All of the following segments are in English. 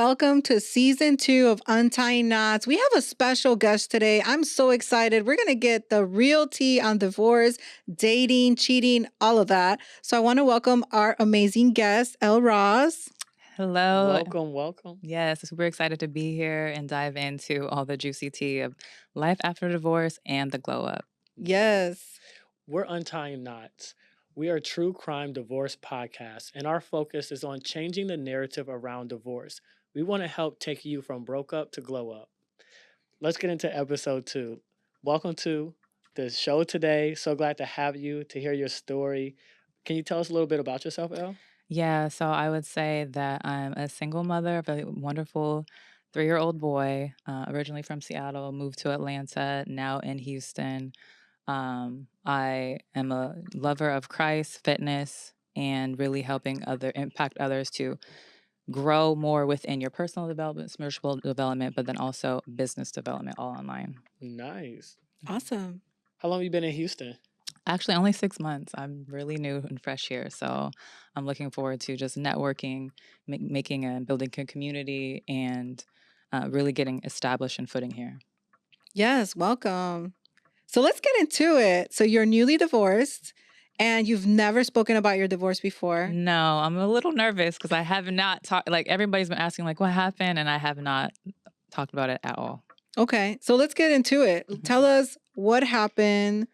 welcome to season 2 of Untying Knots. We have a special guest today. I'm so excited. We're going to get the real tea on divorce, dating, cheating, all of that. So I want to welcome our amazing guest, Elle Ross. Hello. Welcome. Yes, super excited to be here and dive into all the juicy tea of life after divorce and the glow up. Yes. We're Untying Knots. We are a true crime divorce podcast, and our focus is on changing the narrative around divorce. We want to help take you from broke up to glow up. Let's get into episode 2. Welcome to the show today. So glad to have you, to hear your story. Can you tell us a little bit about yourself, Elle? Yeah, so I would say that I'm a single mother of a wonderful 3-year-old boy, originally from Seattle, moved to Atlanta, now in Houston. I am a lover of Christ, fitness, and really helping impact others to grow more within your personal development, spiritual development, but then also business development all online. Nice. Awesome. How long have you been in Houston? Actually, only 6 months. I'm really new and fresh here. So I'm looking forward to just networking, making and building a community, and really getting established and footing here. Yes, welcome. So let's get into it. So you're newly divorced and you've never spoken about your divorce before. No, I'm a little nervous because I have not talked, like everybody's been asking like what happened, and I have not talked about it at all. Okay, so let's get into it. Mhm. Tell us what happened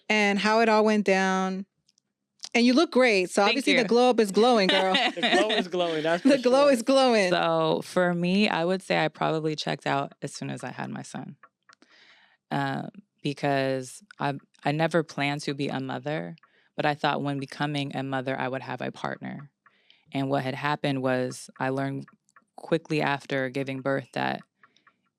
and how it all went down. And you look great. So Thank obviously you. the glow up is glowing, girl. The glow is glowing. That's The for glow sure. is glowing. So for me, I would say I probably checked out as soon as I had my son. Because I never planned to be a mother, but I thought when becoming a mother, I would have a partner. And what had happened was I learned quickly after giving birth that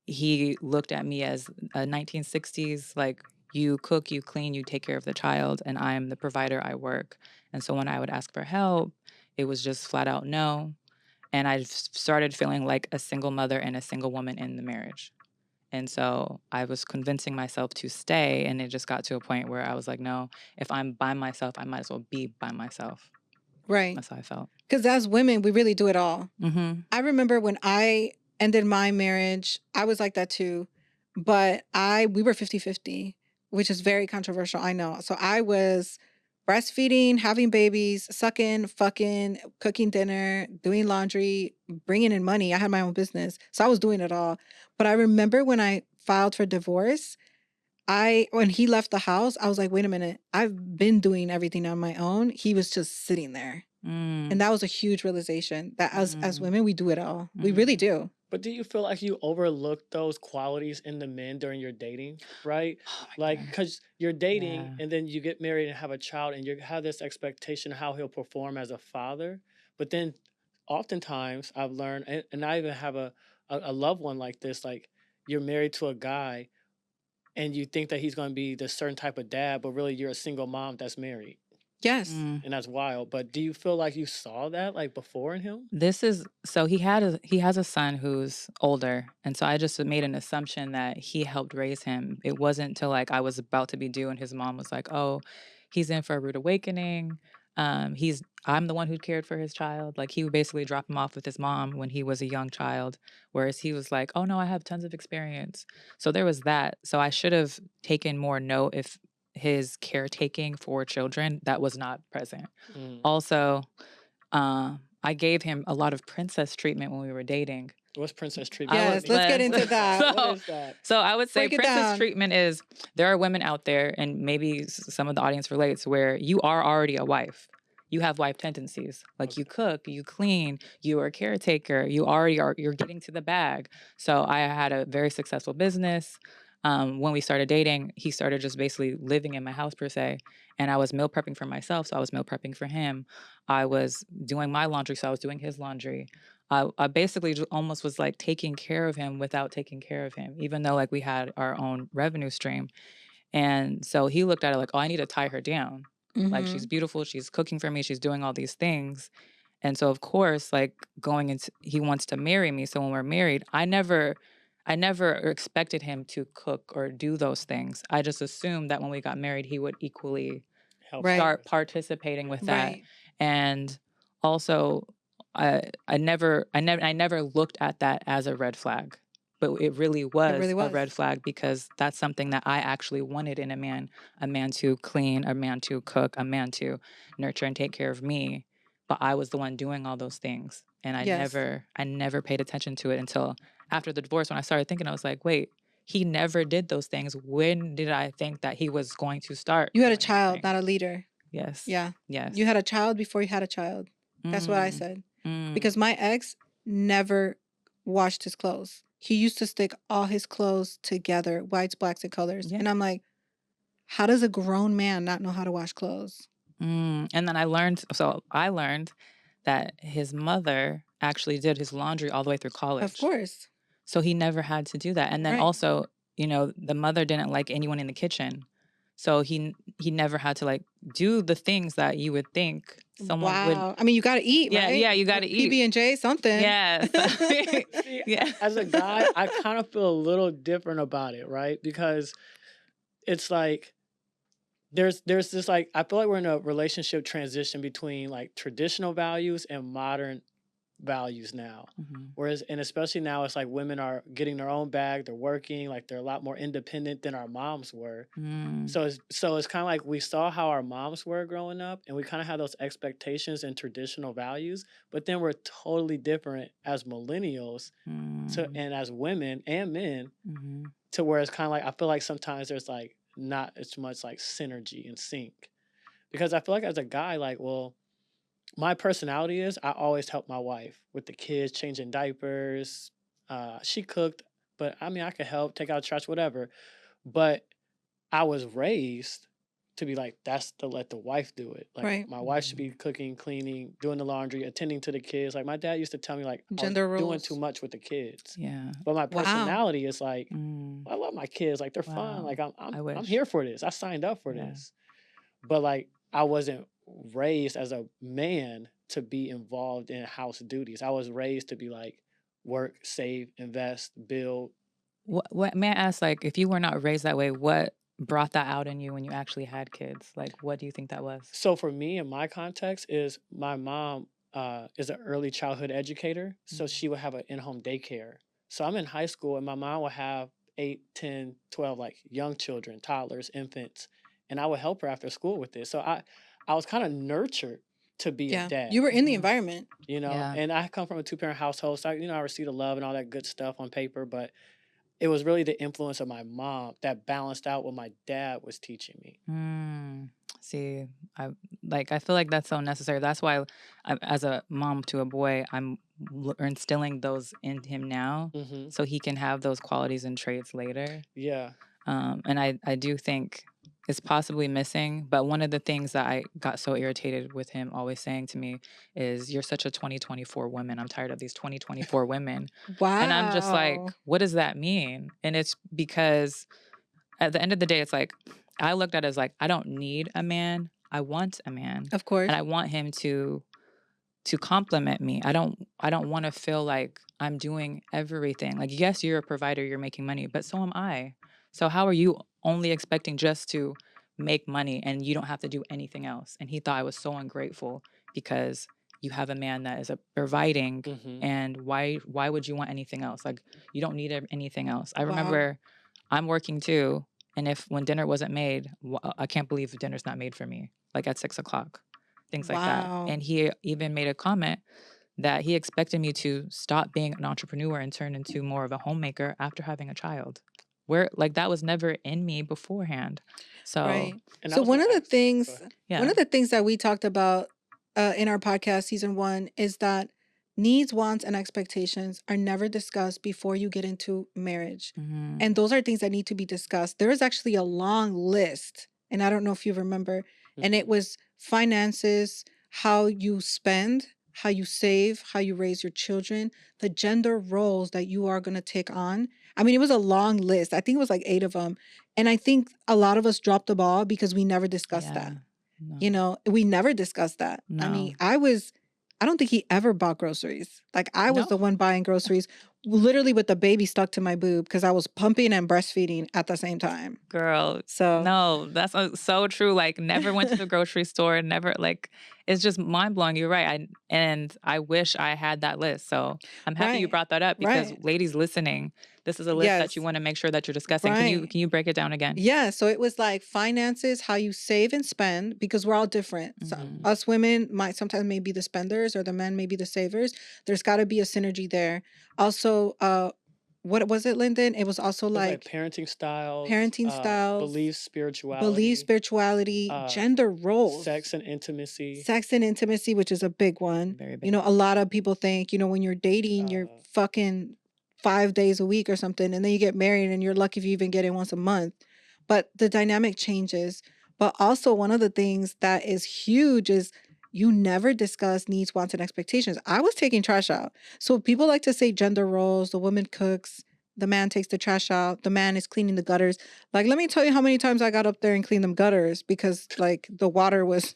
he looked at me as a 1960s, like, you cook, you clean, you take care of the child, and I'm the provider, I work. And so when I would ask for help, it was just flat out no. And I started feeling like a single mother and a single woman in the marriage. And so I was convincing myself to stay, and it just got to a point where I was like, no, if I'm by myself, I might as well be by myself. Right. That's how I felt. Because as women, we really do it all. Mm-hmm. I remember when I ended my marriage, I was like that too. But we were 50-50, which is very controversial, I know. So I was breastfeeding, having babies, sucking, fucking, cooking dinner, doing laundry, bringing in money. I had my own business. So I was doing it all. But I remember when I filed for divorce, when he left the house, I was like, wait a minute, I've been doing everything on my own. He was just sitting there. And that was a huge realization that as women, we do it all. We really do. But do you feel like you overlooked those qualities in the men during your dating, right? Oh Like, because you're dating Yeah. and then you get married and have a child and you have this expectation of how he'll perform as a father. But then oftentimes I've learned, and I even have a loved one like this, like you're married to a guy and you think that he's going to be this certain type of dad, but really you're a single mom that's married. Yes. And that's wild. But do you feel like you saw that like before in him? This is so he has a son who's older, and so I just made an assumption that he helped raise him. It wasn't till like I was about to be due, and his mom was like, "Oh, he's in for a rude awakening. I'm the one who cared for his child. Like he would basically drop him off with his mom when he was a young child, whereas he was like, "Oh no, I have tons of experience." So there was that. So I should have taken more note if his caretaking for children that was not present. Also, I gave him a lot of princess treatment when we were dating. What's princess I treatment? Yes, let's get into that. What is that? So I would say Break it princess down. treatment is there are women out there, and maybe some of the audience relates, where you are already a wife. You have wife tendencies. Like you cook, you clean, you are a caretaker, you're getting to the bag. So I had a very successful business. When we started dating, he started just basically living in my house per se. And I was meal prepping for myself, so I was meal prepping for him. I was doing my laundry, so I was doing his laundry. I basically just almost was like taking care of him without taking care of him, even though like we had our own revenue stream. And so he looked at it like, oh, I need to tie her down. Like she's beautiful, she's cooking for me, she's doing all these things. And so of course, like he wants to marry me. So when we're married, I never expected him to cook or do those things. I just assumed that when we got married, he would equally Help Right. start participating with that. Right. And also, I never looked at that as a red flag, but it really was a red was. flag because that's something that I actually wanted in a man to clean, a man to cook, a man to nurture and take care of me. But I was the one doing all those things. And Yes. I never paid attention to it until after the divorce when I started thinking, I was like, wait, he never did those things. When did I think that he was going to start You had a doing those child, not things? a leader. Yes. Yeah. Yes. You had a child before you had a child. That's what I Mm, said. mm. Because my ex never washed his clothes. He used to stick all his clothes together, whites, blacks, and colors. Yeah. And I'm like, how does a grown man not know how to wash clothes? And then I learned that his mother actually did his laundry all the way through college. Of course. So he never had to do that. And then Right. also, the mother didn't like anyone in the kitchen. So he never had to like do the things that you would think someone would. Wow. I mean, you got to eat, Yeah, right? yeah, you got to eat. PB&J, something. Yes. See, Yeah. as a guy, I kind of feel a little different about it, right? Because it's like there's this like I feel like we're in a relationship transition between like traditional values and modern values now. Mhm. Whereas, and especially now, it's like women are getting their own bag, they're working, like they're a lot more independent than our moms were. Mm. So it's kind of like we saw how our moms were growing up, and we kind of had those expectations and traditional values, but then we're totally different as millennials Mm. and as women and men, Mhm. to where it's kind of like I feel like sometimes there's like not as much like synergy and sync, because I feel like as a guy, like, well, my personality is I always help my wife with the kids, changing diapers. She cooked, but I mean, I could help, take out trash, whatever. But I was raised to be like, that's to let the wife do it. Like, Right. my wife should be cooking, cleaning, doing the laundry, attending to the kids. Like, my dad used to tell me, like, I was Gender doing roles. too much with the kids. Yeah. But my Wow. personality is like, Mm. I love my kids. Like, they're fun. Wow. Like, I I'm wish. here for this. I signed up for Yeah. this. But like, I wasn't raised as a man to be involved in house duties. I was raised to be like, work, save, invest, build. What may I ask, like, if you were not raised that way, what brought that out in you when you actually had kids? Like, what do you think that was? So for me, in my context, is my mom is an early childhood educator. So she would have an in-home daycare. So I'm in high school and my mom would have 8, 10, 12 like young children, toddlers, infants. And I would help her after school with this. So I was kind of nurtured to be a Yeah. dad. You were in the Mhm. environment. Yeah. And I come from a two-parent household, so I received the love and all that good stuff on paper, but it was really the influence of my mom that balanced out what my dad was teaching me. See, I feel like that's so necessary. That's why, as a mom to a boy, I'm instilling those in him now, Hmm. so he can have those qualities and traits later. Yeah. And I do think it's possibly missing. But one of the things that I got so irritated with him always saying to me is, "You're such a 2024 woman. I'm tired of these 2024 women." And I'm just like, Wow. what does that mean? And it's because at the end of the day, it's like, I looked at it as like, I don't need a man. I want a man. Of course. And I want him to compliment me. I don't want to feel like I'm doing everything. Like, yes, you're a provider, you're making money, but so am I. So how are you only expecting just to make money and you don't have to do anything else? And he thought I was so ungrateful because you have a man that is providing, Hmm. and why would you want anything else? Like, you don't need anything else. I Wow. remember I'm working too, and when dinner wasn't made, I can't believe dinner's not made for me, like at 6 o'clock, things like that. Wow. And he even made a comment that he expected me to stop being an entrepreneur and turn into more of a homemaker after having a child. Where like that was never in me beforehand. So Right. And I So was one gonna of the ask. Go things, ahead. yeah. one of the things that we talked about in our podcast season 1 is that needs, wants, and expectations are never discussed before you get into marriage. Mhm. And those are things that need to be discussed. There is actually a long list, and I don't know if you remember, and it Mhm. was finances, how you spend, how you save, how you raise your children, the gender roles that you are going to take on. I mean, it was a long list. I think it was like 8 of them. And I think a lot of us dropped the ball because we never discussed that. No. You know, we never discussed that. I mean, No. I don't think he ever bought groceries. Like I was No. the one buying groceries, literally with the baby stuck to my boob because I was pumping and breastfeeding at the same time. Girl, So no, that's so true. Like, never went to the grocery store. Never, like, it's just mind blowing. You're right. And I wish I had that list. So I'm happy you Right. brought that up because Right. ladies listening, this is a list that you Yes. want to make sure that you're discussing. Right. Can you break it down again? Yeah, so it was like finances, how you save and spend, because we're all different. So Mhm. us women might sometimes may be the spenders or the men may be the savers. There's got to be a synergy there. Also, what was it, Lyndon? It was also It's like like parenting styles, parenting styles, belief, belief, spirituality, spirituality, uh, gender roles, sex and intimacy. sex and intimacy, which is a big one. Very You big. know, a lot of people think, when you're dating, you're Uh, fucking 5 days a week or something, and then you get married and you're lucky if you even get it once a month. But the dynamic changes. But also, one of the things that is huge is you never discuss needs, wants, and expectations. I was taking trash out. So people like to say gender roles, the woman cooks, the man takes the trash out, the man is cleaning the gutters. Like, let me tell you how many times I got up there and cleaned them gutters because like the water was,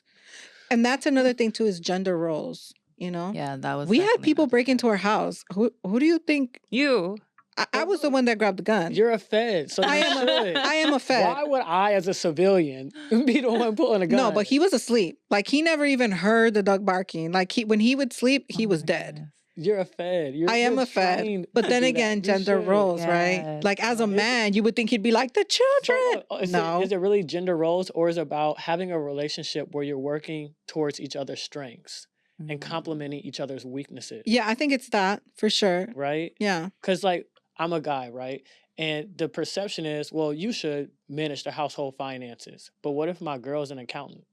and that's another thing too, is gender roles, Yeah, that was We had definitely people not break into our discussed. house. Who do you think? You. I but was the look, one that grabbed the gun. you're a Fed, so I you am should. I am a Fed. Why would I, as a civilian, be the one pulling a gun? No, but he was asleep. Like he never even heard the dog barking. Like when he would sleep, he Oh was my dead. goodness. You're a Fed. I am You're a Fed. trained But to then do again, that. You gender should. roles, right? Yes. Like as a It's man, you would think he'd be like the so children. look, is No. it really gender roles, or is it about having a relationship where you're working towards each other's strengths and Mhm. complementing each other's weaknesses, Yeah, I think it's that for sure. right? Yeah. Because like I'm a guy, right? And the perception is, well, you should manage the household finances. But what if my girl's an accountant?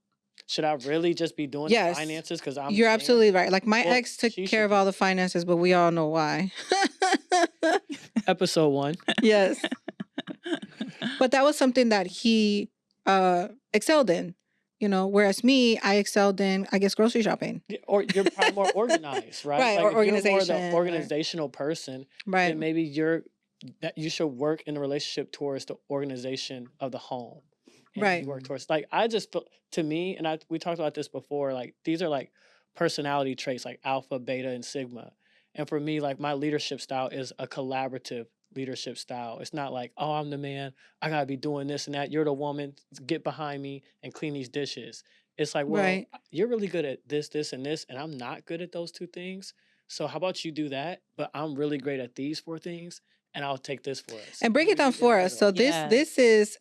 Should I really just be doing the Yes. finances because I'm You're the man? absolutely right. Like my Well, ex took she care should of do all the it. finances, but we all know why. Episode 1. Yes. But that was something that he excelled in, whereas me, I excelled in, I guess, grocery shopping. Yeah, or you're probably more organized, right? Right, Like or if you're more the organization. organizational person, Right. then maybe that you should work in a relationship towards the organization of the home. And Right. you work towards like I just to me, and we talked about this before, like these are like personality traits like alpha, beta, and sigma. And for me, like my leadership style is a collaborative leadership style. It's not like, oh, I'm the man, I gotta be doing this and that. You're the woman, get behind me and clean these dishes. It's like, well, Right. you're really good at this, and this, and I'm not good at those two things. So how about you do that? But I'm really great at these 4 things, and I'll take this for us. And break it down Get in for the us. So middle. this Yes. this is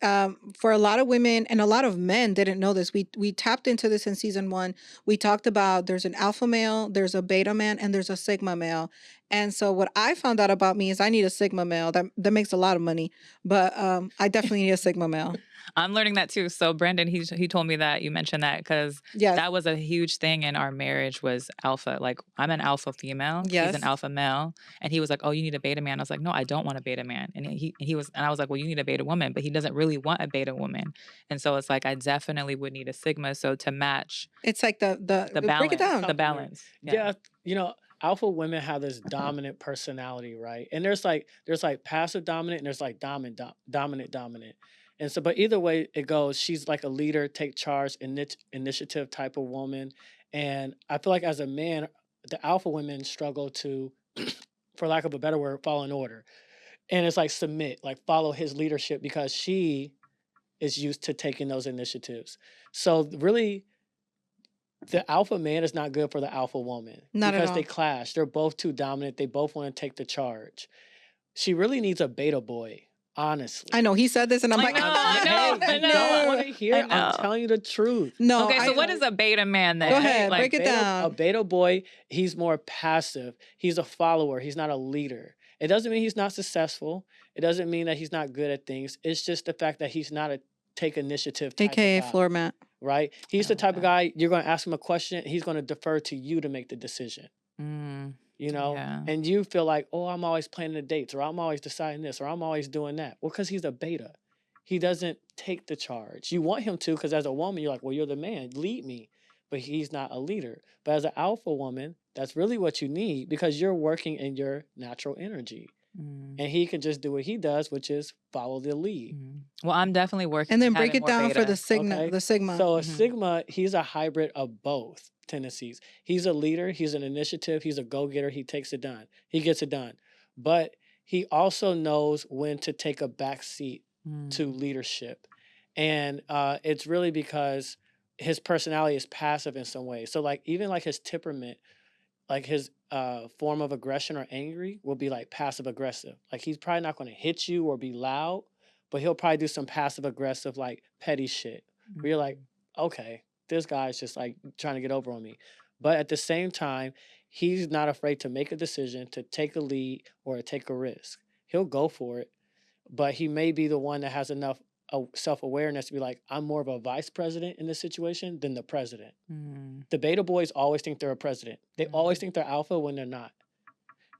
for a lot of women and a lot of men didn't know this. We tapped into this in season 1. We talked about there's an alpha male, there's a beta man, and there's a sigma male. And so what I found out about me is I need a sigma male. That makes a lot of money, but I definitely need a sigma male. I'm learning that too. So Brandon, he told me that you mentioned that because Yes. that was a huge thing in our marriage was alpha. Like I'm an alpha female, he's Yes. an alpha male, and he was like, "Oh, you need a beta man." I was like, "No, I don't want a beta man." And I was like, "Well, you need a beta woman," but he doesn't really want a beta woman. And so it's like I definitely would need a sigma so to match It's like the the break it balance, down. the Complement. balance. Yeah, alpha women have this dominant personality, right? And there's like passive dominant and there's like dominant. And so, but either way it goes, she's like a leader, take charge, initiative type of woman. And I feel like as a man, the alpha women struggle to, for lack of a better word, fall in order. And it's like submit, like follow his leadership because she is used to taking those initiatives. So really, the alpha man is not good for the alpha woman Not at because all. they clash. They're both too dominant. They both want to take the charge. She really needs a beta boy, honestly. I know he said this, and I'm I like, know, Hey, you don't want to hear I it? know. I'm telling you the truth. No. Okay, so I- what is a beta man then? Go ahead, Like, break it down. A beta boy, he's more passive. He's a follower. He's not a leader. It doesn't mean he's not successful. It doesn't mean that he's not good at things. It's just the fact that he's not a take initiative type AKA of guy, floor mat. right? He's the love type of that. guy you're going to ask him a question. He's going to defer to you to make the decision. Mm, yeah. And you feel like, oh, I'm always planning the dates, or I'm always deciding this, or I'm always doing that. Well, because he's a beta. He doesn't take the charge. You want him to, because as a woman, you're like, well, you're the man, lead me. But he's not a leader. But as an alpha woman, that's really what you need because you're working in your natural energy. Mm, And he can just do what he does, which is follow the lead. Well, I'm definitely working. And then on break having it down more for beta. the sigma. Okay. The sigma. So a Mhm. sigma, he's a hybrid of both tendencies. He's a leader, he's an initiative, he's a go-getter, he takes it done. He gets it done. But he also knows when to take a back seat to Mm. leadership. And it's really because his personality is passive in some way. So like even like his temperament, like his form of aggression or angry will be like passive aggressive. Like he's probably not going to hit you or be loud, but he'll probably do some passive aggressive like petty shit. Where you're like, okay, this guy's just like trying to get over on me. But at the same time, he's not afraid to make a decision, to take a lead or to take a risk. He'll go for it, but he may be the one that has enough self-awareness to be like, I'm more of a vice president in this situation than the president. The beta boys always think they're a president. They always think they're alpha when they're not.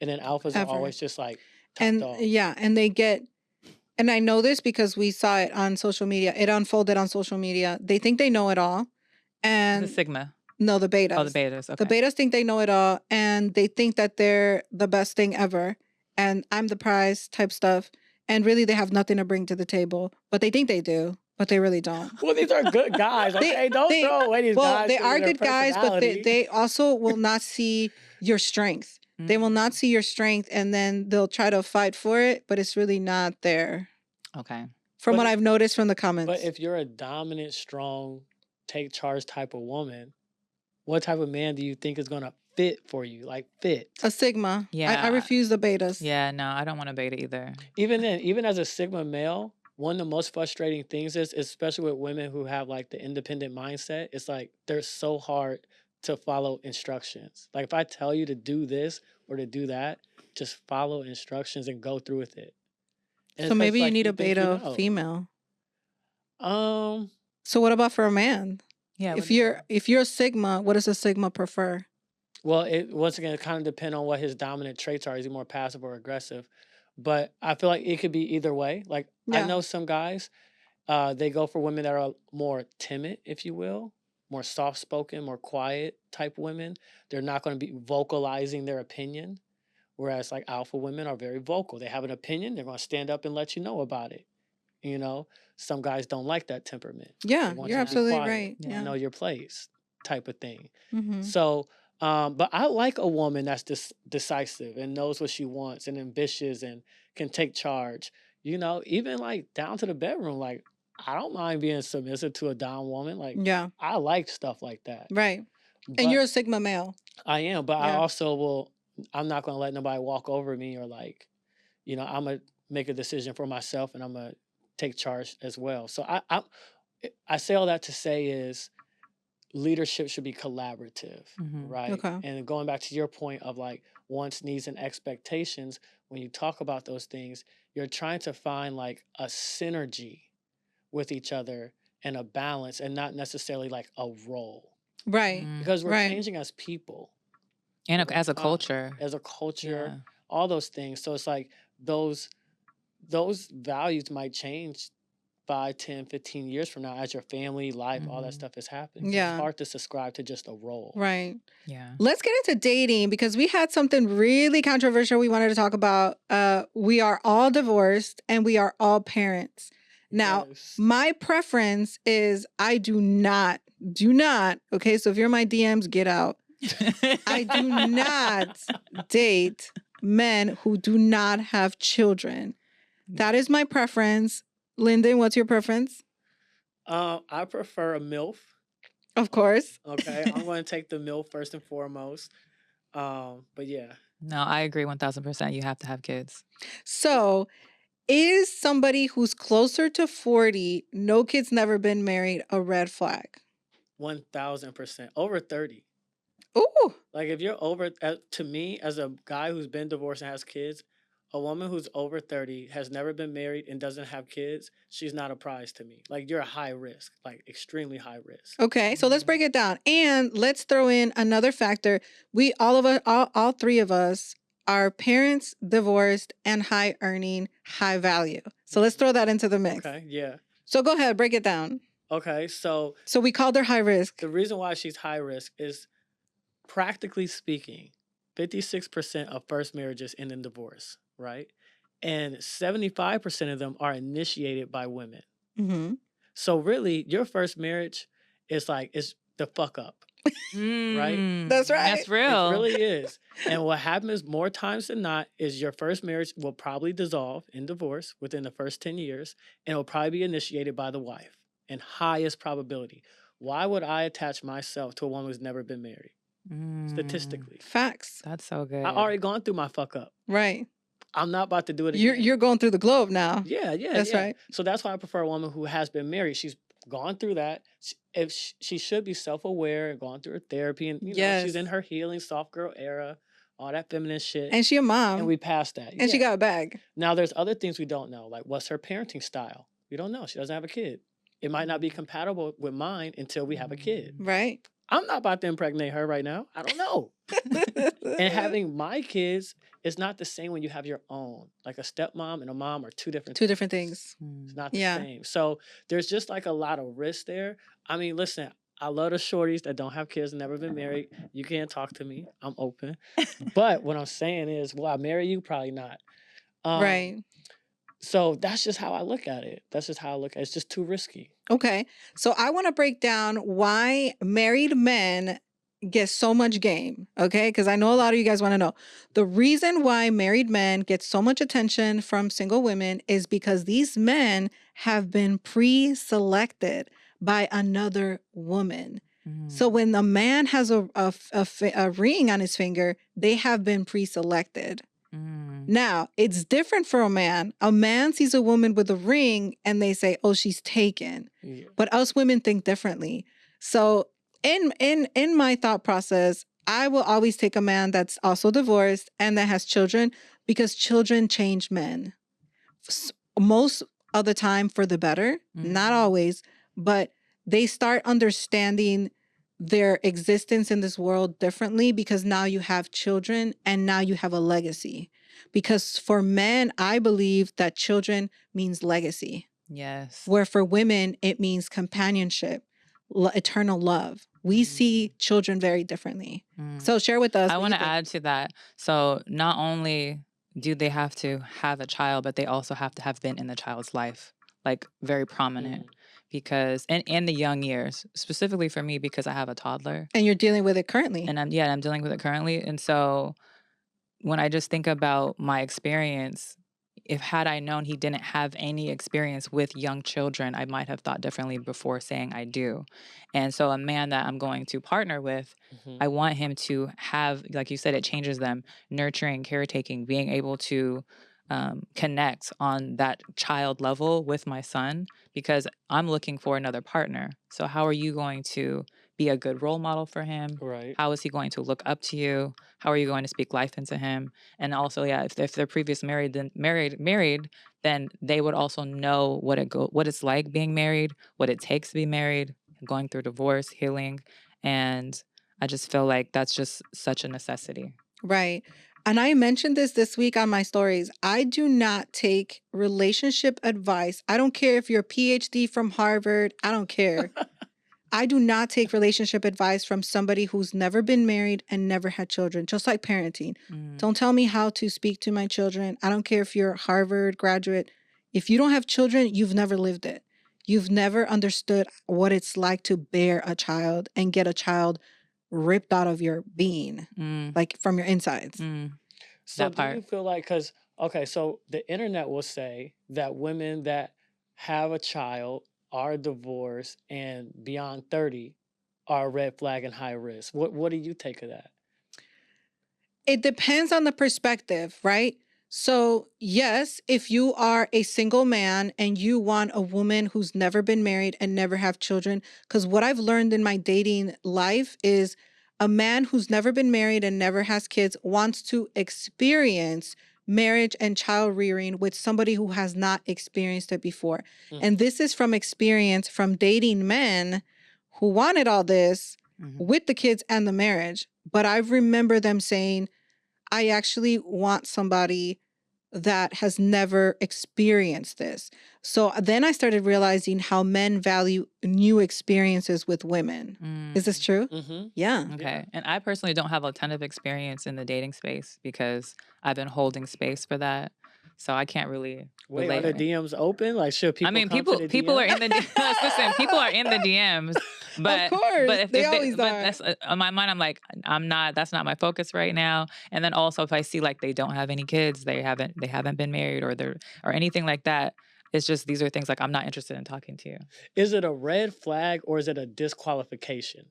And then alphas are Ever. always just like top And dog. yeah, and they get, and I know this because we saw it on social media. It unfolded on social media. They think they know it all. The And Sigma. no, the betas. Oh, the betas. Okay. The betas think they know it all, and they think that they're the best thing ever. And I'm the prize type stuff. And really, they have nothing to bring to the table. But they think they do, but they really don't. Well, these are good guys. Okay, don't throw away these guys. Well, they are because of their good guys, but personality. they also will not see your strength. They will not see your strength, and then they'll try to fight for it, but it's really not there. Okay. From But what if- I've noticed from the comments. But if you're a dominant, strong, take charge type of woman, what type of man do you think is going to fit for you? Like fit. A Sigma. Yeah. I refuse the betas. Yeah, no, I don't want a beta either. Even then, even as a Sigma male, one of the most frustrating things is, especially with women who have like the independent mindset, it's like they're so hard to follow instructions. Like if I tell you to do this or to do that, just follow instructions and go through with it. And So it's 'cause, maybe you like, need a think beta know. female. Um, So what about for a man? Yeah. If you're a Sigma, what does a Sigma prefer? well, it once again it kind of depend on what his dominant traits are. Is he more passive or aggressive? But I feel like it could be either way. Like I Yeah. know some guys, they go for women that are more timid, if you will, more soft spoken, more quiet type women. They're not going to be vocalizing their opinion. Whereas like alpha women are very vocal. They have an opinion, they're going to stand up and let you know about it. You know, some guys don't like that temperament. Yeah, They want you're you to be absolutely quiet, right. Yeah. Yeah. know your place type of thing. Mm-hmm. So, but I like a woman that's decisive and knows what she wants and ambitious and can take charge. You know, even like down to the bedroom. Like, I don't mind being submissive to a down woman. Like, Yeah. I like stuff like that. Right. But And you're a Sigma male. I am, but I Yeah. also will. I'm not going to let nobody walk over me or like, you know, I'm gonna make a decision for myself and I'm gonna take charge as well. So I say all that to say is leadership should be collaborative, right? Okay. And going back to your point of like wants, needs, and expectations, when you talk about those things, you're trying to find like a synergy with each other and a balance and not necessarily like a role. Right. Because we're Right. changing as people, And over as a time, culture. as a culture, Yeah. all those things. So it's like those values might change 5, 10, 15 years from now as your family, life, all that Mhm. stuff is happening. So Yeah. it's hard to subscribe to just a role. Right. Yeah. Let's get into dating because we had something really controversial we wanted to talk about. We are all divorced and we are all parents. Now, Yes. my preference is I do not, okay, so if you're in my DMs, get out. I do not date men who do not have children. That is my preference. Lyndon, what's your preference? I prefer a MILF. Of course. Okay. I'm going to take the MILF first and foremost. But yeah. No, I agree 1000%. You have to have kids. So, is somebody who's closer to 40, no kids, never been married, a red flag? 1000%. Over 30. Ooh. Like if you're over, to me, as a guy who's been divorced and has kids, a woman who's over 30, has never been married and doesn't have kids, she's not a prize to me. Like you're a high risk, like extremely high risk. Okay, so let's break it down. And let's throw in another factor. We, all three of us are parents, divorced, and high earning, high value. So let's throw that into the mix. Okay. Yeah. So go ahead, break it down. Okay. So So we called her high risk. the reason why she's high risk is practically speaking, 56% of first marriages end in divorce, right? And 75% of them are initiated by women. Mm-hmm. So really, your first marriage is like, it's the fuck up. Right? That's right. That's real. It really is. And what happens more times than not is your first marriage will probably dissolve in divorce within the first 10 years, and it will probably be initiated by the wife in highest probability. Why would I attach myself to a woman who's never been married? Statistically, Facts. That's so I good. already gone through my fuck up. Right. I'm not about to do it You're again. you're going through the globe now. Yeah, That's right. So that's why I prefer a woman who has been married. She's gone through that. If she should be self-aware and gone through her therapy, and she's in Yes. her healing soft girl era, all that feminine shit, And she a and mom. we passed that. And she Yeah. got a bag. Now there's other things we don't know, like what's her parenting style. We don't know. She doesn't have a kid. It might not be compatible with mine until we have a kid. Right. I'm not about to impregnate her right now. I don't know. And having my kids is not the same when you have your own. Like a stepmom and a mom are two different Two different things. It's not the Yeah. same. So there's just like a lot of risk there. I mean, listen, I love the shorties that don't have kids and never been married. You can't talk to me. I'm open. But what I'm saying is, will I marry you? Probably not. Right. So that's just how I look at it. That's just how I look at it. It's just too risky. Okay. So I want to break down why married men get so much game. Okay. Because I know a lot of you guys want to know. The reason why married men get so much attention from single women is because these men have been pre-selected by another woman. So when a man has a ring on his finger, they have been pre-selected. Now, it's different for a man. A man sees a woman with a ring and they say, "Oh, she's taken." Yeah. But us women think differently. So in my thought process, I will always take a man that's also divorced and that has children because children change men. Most of the time for the better, not always, but they start understanding their existence in this world differently because now you have children and now you have a legacy. Because for men, I believe that children means legacy. Yes. Where for women, it means companionship, eternal love. We see children very differently. So share with us. I what want you to think. add to that. So not only do they have to have a child, but they also have to have been in the child's life, like very prominent. Because in the young years, specifically for me, because I have a toddler. And you're dealing with it currently. And I'm dealing with it currently. And so when I just think about my experience, if had I known he didn't have any experience with young children, I might have thought differently before saying I do. And so a man that I'm going to partner with, I want him to have, like you said, it changes them, nurturing, caretaking, being able to connect on that child level with my son, because I'm looking for another partner. So how are you going to be a good role model for him? Right. How is he going to look up to you? How are you going to speak life into him? And also, yeah, if they're previous married, then they would also know what it's like being married, what it takes to be married, going through divorce, healing, and I just feel like that's just such a necessity. Right. And I mentioned this week on my stories. I do not take relationship advice. I don't care if you're a PhD from Harvard. I don't care. I do not take relationship advice from somebody who's never been married and never had children, just like parenting. Don't tell me how to speak to my children. I don't care if you're a Harvard graduate. If you don't have children, you've never lived it. You've never understood what it's like to bear a child and get a child ripped out of your being, like from your insides. So That do you part. feel like, because, okay, so the internet will say that women that have a child are divorced and beyond 30 are a red flag and high risk. What do you take of that? It depends on the perspective, right? So, yes, if you are a single man and you want a woman who's never been married and never have children, because what I've learned in my dating life is a man who's never been married and never has kids wants to experience marriage and child rearing with somebody who has not experienced it before. And this is from experience from dating men who wanted all this with the kids and the marriage. But I remember them saying, I actually want somebody that has never experienced this. So then I started realizing how men value new experiences with women. Is this true? Yeah. Okay. And I personally don't have a ton of experience in the dating space because I've been holding space for that. So I can't really Wait, relate. are the DMs open? Like, should people I mean, come to the people are DMs? in the listen. People are in the DMs, but Of course, but if they they, always but are. that's on my mind. I'm like, I'm not. That's not my focus right now. And then also, if I see like they don't have any kids, they haven't been married, or anything like that, It's just these are things like I'm not interested in talking to you. Is it a red flag or is it a disqualification?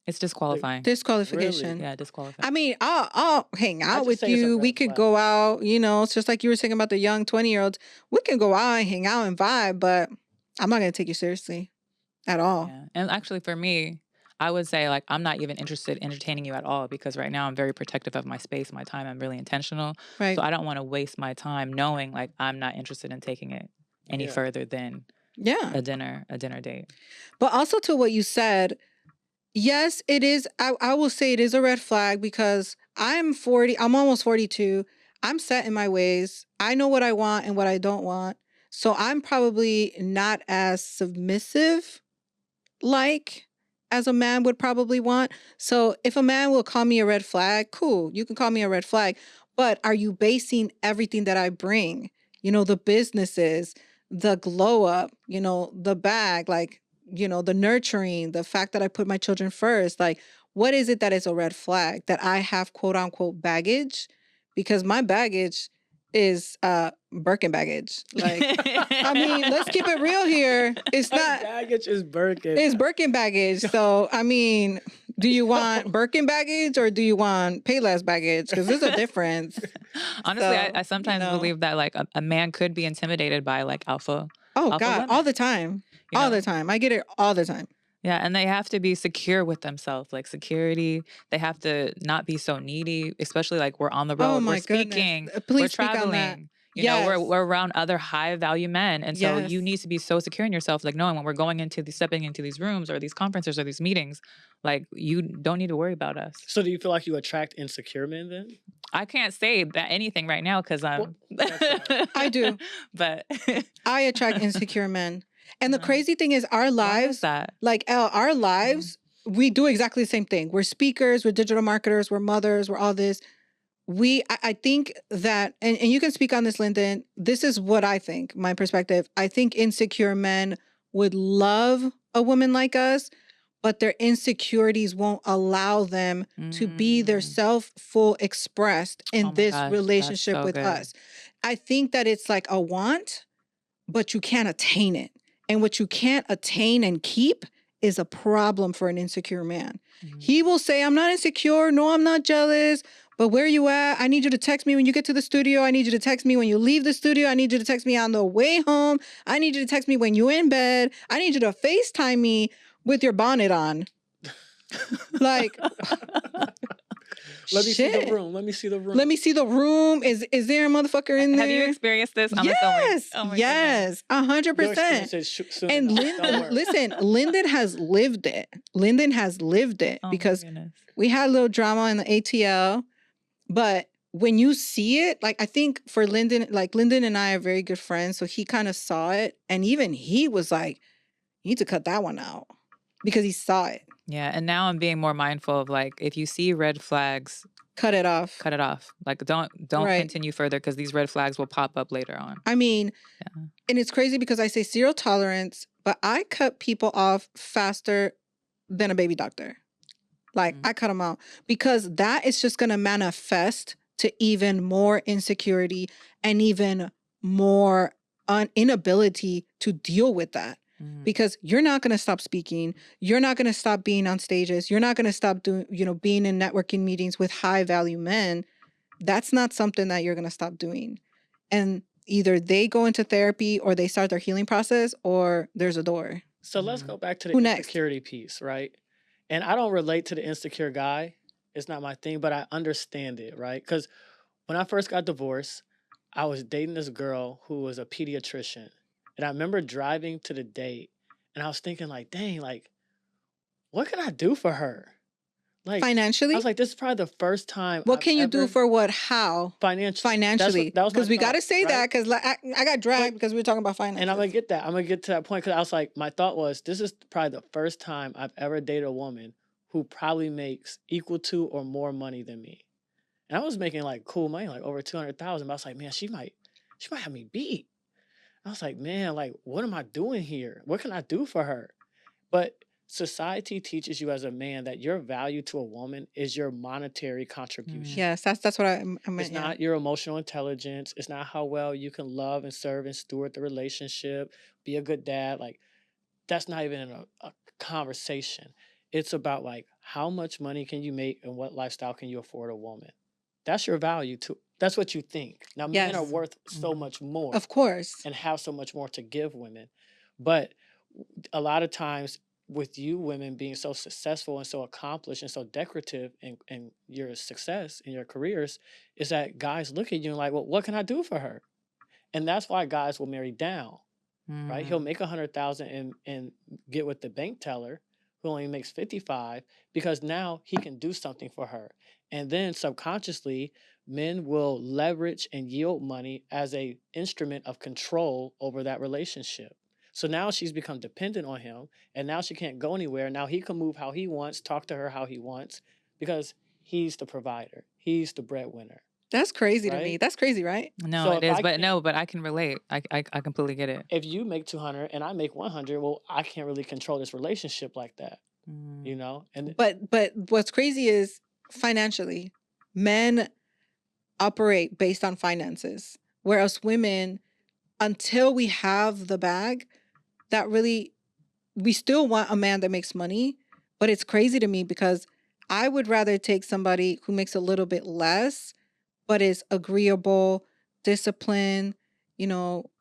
It's disqualifying. Disqualification. Yeah, disqualifying. I mean, I'll hang out just with say it's a you. We red could flag. go out, it's just like you were saying about the young 20-year-olds. We can go out and hang out and vibe, but I'm not going to take you seriously at all. Yeah. And actually for me, I would say like I'm not even interested in entertaining you at all because right now I'm very protective of my space, my time. I'm really intentional. Right. So I don't want to waste my time knowing like I'm not interested in taking it any Yeah. further than Yeah. a dinner date. But also to what you said, yes, it is. I will say it is a red flag because I'm 40. I'm almost 42. I'm set in my ways. I know what I want and what I don't want. So I'm probably not as submissive like as a man would probably want. So if a man will call me a red flag, cool, you can call me a red flag. But are you basing everything that I bring, the businesses, the glow up, the bag, like, the nurturing, the fact that I put my children first, like, what is it that is a red flag that I have quote unquote baggage? Because my baggage is Birkin baggage. Like, I mean, let's keep it real here. It's not baggage is Birkin. It's Birkin baggage. So, I mean, do you want Birkin baggage or do you want Payless baggage? Because there's a difference. Honestly, So, I sometimes believe that like a man could be intimidated by like alpha. Oh alpha God, women, all the time. All the time. I get it all the time. Yeah, and they have to be secure with themselves, like security. They have to not be so needy, especially like we're on the road, Oh my we're speaking, goodness. Please we're speak on that. traveling. You know, we're around other high value men. And so you Yes. need to be so secure in yourself, like knowing when we're going into stepping into these rooms or these conferences or these meetings, like you don't need to worry about us. So do you feel like you attract insecure men then? I can't say that anything right now because I'm I do. But I attract insecure men. And the crazy thing is our lives, like Elle, our lives, we do exactly the same thing. We're speakers, we're digital marketers, we're mothers, we're all this. I think that, and you can speak on this, Lyndon, this is what I think, my perspective. I think insecure men would love a woman like us, but their insecurities won't allow them to be their self full expressed in this relationship with us. I think that it's like a want, but you can't attain it. And what you can't attain and keep is a problem for an insecure man. He will say, I'm not insecure. No, I'm not jealous. But where you at? I need you to text me when you get to the studio. I need you to text me when you leave the studio. I need you to text me on the way home. I need you to text me when you're in bed. I need you to FaceTime me with your bonnet on. Like, let me see the room. Let me see the room. Let me see the room. Is there a motherfucker in there? Have you experienced this? Yes. Yes. 100%. And listen, Lyndon has lived it. Lyndon has lived it because we had a little drama in the ATL. But when you see it, like I think for Lyndon, like Lyndon and I are very good friends. So he kind of saw it. And even he was like, you need to cut that one out because he saw it. Yeah. And now I'm being more mindful of like, if you see red flags, cut it off. Cut it off. Like don't continue further because these red flags will pop up later on. I mean, and it's crazy because I say zero tolerance, but I cut people off faster than a baby doctor. Like I cut them out because that is just going to manifest to even more insecurity and even more inability to deal with that. Because you're not going to stop speaking. You're not going to stop being on stages. You're not going to stop doing, being in networking meetings with high value men. That's not something that you're going to stop doing. And either they go into therapy or they start their healing process or there's a door. So let's go back to the insecurity piece, right? And I don't relate to the insecure guy. It's not my thing, but I understand it, right? Because when I first got divorced, I was dating this girl who was a pediatrician. And I remember driving to the date and I was thinking like, dang, like, what can I do for her? Like financially? I was like, this is probably the first time. What can you do for what? How? Financially. That was because we got to say right? that because like, I got dragged because we were talking about finances. And I'm going to get that. I'm going to get to that point because I was like, my thought was, this is probably the first time I've ever dated a woman who probably makes equal to or more money than me. And I was making like cool money, like over 200,000. But I was like, man, she might have me beat. I was like, man, like, what am I doing here? What can I do for her? But Society teaches you as a man that your value to a woman is your monetary contribution. Yes, that's what I meant. It's Yeah. not your emotional intelligence. It's not how well you can love and serve and steward the relationship, be a good dad. Like, that's not even a conversation. It's about like how much money can you make and what lifestyle can you afford a woman. That's your value too. That's what you think. Now, men are Yes, worth so much more of course. and have so much more to give women. But a lot of times with you women being so successful and so accomplished and so decorative in your success in your careers is that guys look at you and like, well, what can I do for her? And that's why guys will marry down, right? He'll make 100,000 and get with the bank teller who only makes 55 because now he can do something for her. And then subconsciously, men will leverage and yield money as a instrument of control over that relationship. So now she's become dependent on him, and now she can't go anywhere. Now he can move how he wants, talk to her how he wants, because he's the provider. He's the breadwinner, That's crazy to me. right? That's crazy, right? No, So it if is, I but can't, no, but I can relate. I completely get it. if you make 200 and I make 100, well, I can't really control this relationship like that, you Mm. know? And But what's crazy is financially, men operate based on finances, whereas women, until we have the bag, that really we still want a man that makes money. But it's crazy to me because I would rather take somebody who makes a little bit less, but is agreeable, disciplined,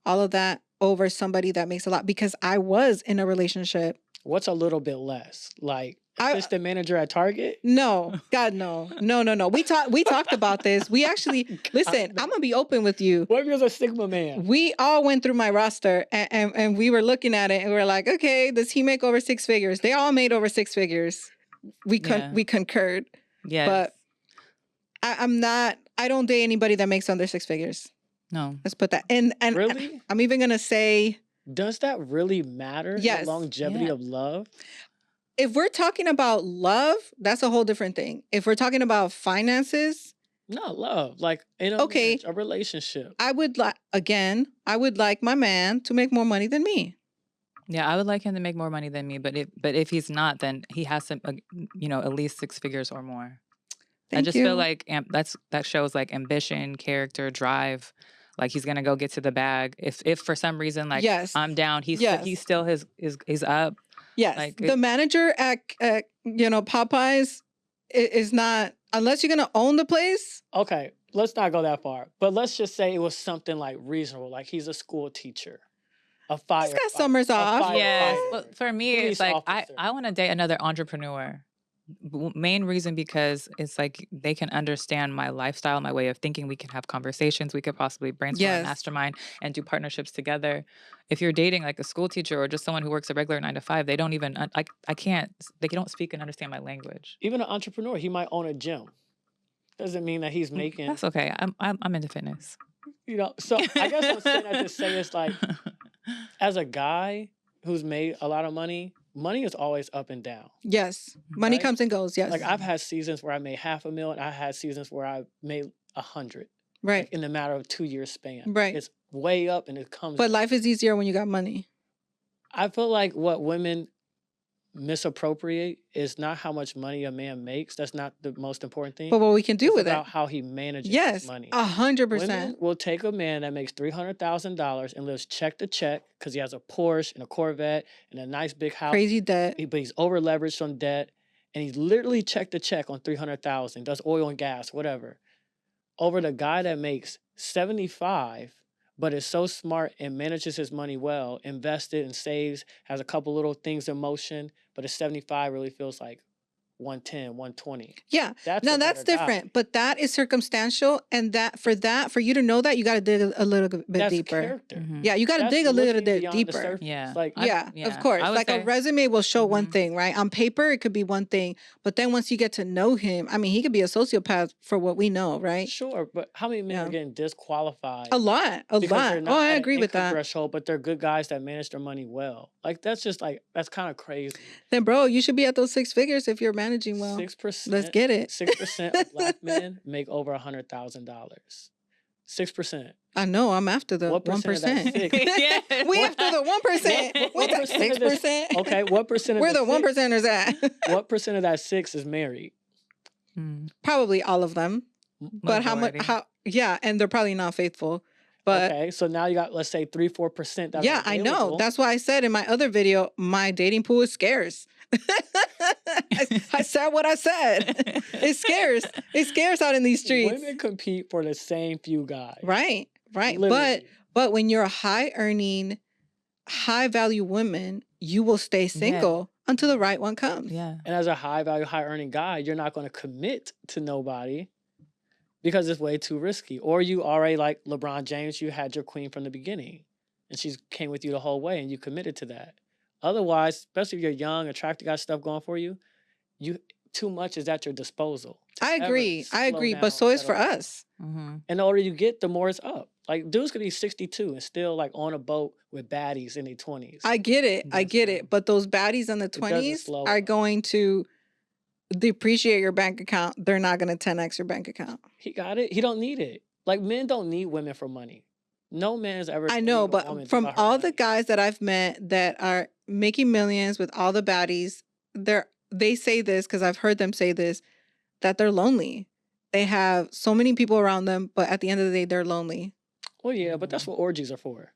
all of that over somebody that makes a lot because I was in a relationship. what's a little bit less? Like I assistant manager at Target? no, God no. No. We talked about this. We actually listen, no. I'm gonna be open with you. What if you're a Sigma man? We all went through my roster and we were looking at it and we were like, okay, does he make over 6 figures? They all made over 6 figures. We Yeah. concurred. Yes. But I don't date anybody that makes under 6 figures. No. Let's put that in. And Really? I'm even gonna say, Does that really matter? Yes. The longevity Yeah. of love? if we're talking about love, that's a whole different thing. If we're talking about finances, Not love. Like in a Okay. marriage, a relationship. I would like my man to make more money than me. Yeah, I would like him to make more money than me, but if he's not, then he has to, at least 6 figures or more. I Thank just you. feel like that shows like ambition, character, drive. Like he's gonna go get to the bag. If for some reason like Yes. I'm down, he's Yes. still he's up. Yes. Like the manager at Popeyes is not, unless you're gonna own the place. Okay, let's not go that far. But let's just say it was something like reasonable. Like he's a school teacher, a firefighter. He's got summers off. Yes, firefighter, but for me, police it's like officer. I want to date another entrepreneur. Main reason because it's like they can understand my lifestyle, my way of thinking. We can have conversations. We could possibly brainstorm, Yes. mastermind, and do partnerships together. If you're dating like a school teacher or just someone who works a regular 9 to 5, they don't even I can't. They don't speak and understand my language. Even an entrepreneur, he might own a gym. Doesn't mean that he's making. That's okay. I'm into fitness. So I guess I'm saying that to say it's like, as a guy who's made a lot of money is always up and down. Yes. Money Right? comes and goes. Yes. Like I've had seasons where I made $500,000. I had seasons where I made 100. right. Like in a matter of 2 years span. Right. It's way up and it comes. But life is easier when you got money. I feel like what women misappropriate is not how much money a man makes. That's not the most important thing. But what we can do It's with about it. how he manages Yes. his money. 100%. Women will take a man that makes $300,000 and lives check to check because he has a Porsche and a Corvette and a nice big house. Crazy debt. But he's over leveraged on debt, and he's literally check to check on 300,000. Does oil and gas, whatever. Over the guy that makes 75, but is so smart and manages his money well, invested and saves, has a couple little things in motion, but a 75 really feels like 110, 120. Yeah. That's Now a that's better guy. different, but that is circumstantial, and for you to know that, you got to dig a little bit That's deeper. character. Mhm. Yeah, you got to That's dig a little looking bit beyond the deeper. surface. Yeah. Like, Of course. I would Like a say- resume will show one Mhm. thing, right? On paper, it could be one thing, but then once you get to know him, I mean, he could be a sociopath for what we know, right? sure, but how many men Yeah. are getting disqualified? A lot. Because they're Oh, not I at an agree with income that. threshold, but they're good guys that manage their money well. Like that's kind of crazy. Then, bro, you should be at those 6 figures if you're managing well. 6%. Let's get it. 6% of black men make over $100,000. 6%. I know. I'm after the What percent of that 1%. six? Yeah. We after the 1%. What What's that? percent of this? 6%. Okay, what percent of Where the six? 1%ers at? What percent of that 6 is married? Probably all of them. But how much? Majority. Yeah, and they're probably not faithful. But Okay, so now you got, let's say, 3-4% that yeah, are I know. available. That's why I said in my other video, my dating pool is scarce. I said what I said. It's scarce. It's scarce out in these streets. Women compete for the same few guys. Right. Literally. But when you're a high earning, high value woman, you will stay single until the right one comes. Yeah. And as a high value, high earning guy, you're not going to commit to nobody because it's way too risky. Or you already, like LeBron James, you had your queen from the beginning and she came with you the whole way and you committed to that. Otherwise, especially if you're young, attractive, got stuff going for you, too much is at your disposal. I agree. But so is for us. Mm-hmm. And the older you get, the more it's up. Like dudes could be 62 and still like on a boat with baddies in their 20s. I get it. But those baddies in the 20s slow are up. going to depreciate your bank account. They're not going to 10x your bank account. He got it. He don't need it. Like men don't need women for money. No man's ever. I know, need a woman but to from got her all money. the guys that I've met that are making millions with all the baddies, they say this because I've heard them say this, that they're lonely. They have so many people around them, but at the end of the day, they're lonely. Well, yeah, but that's what orgies are for.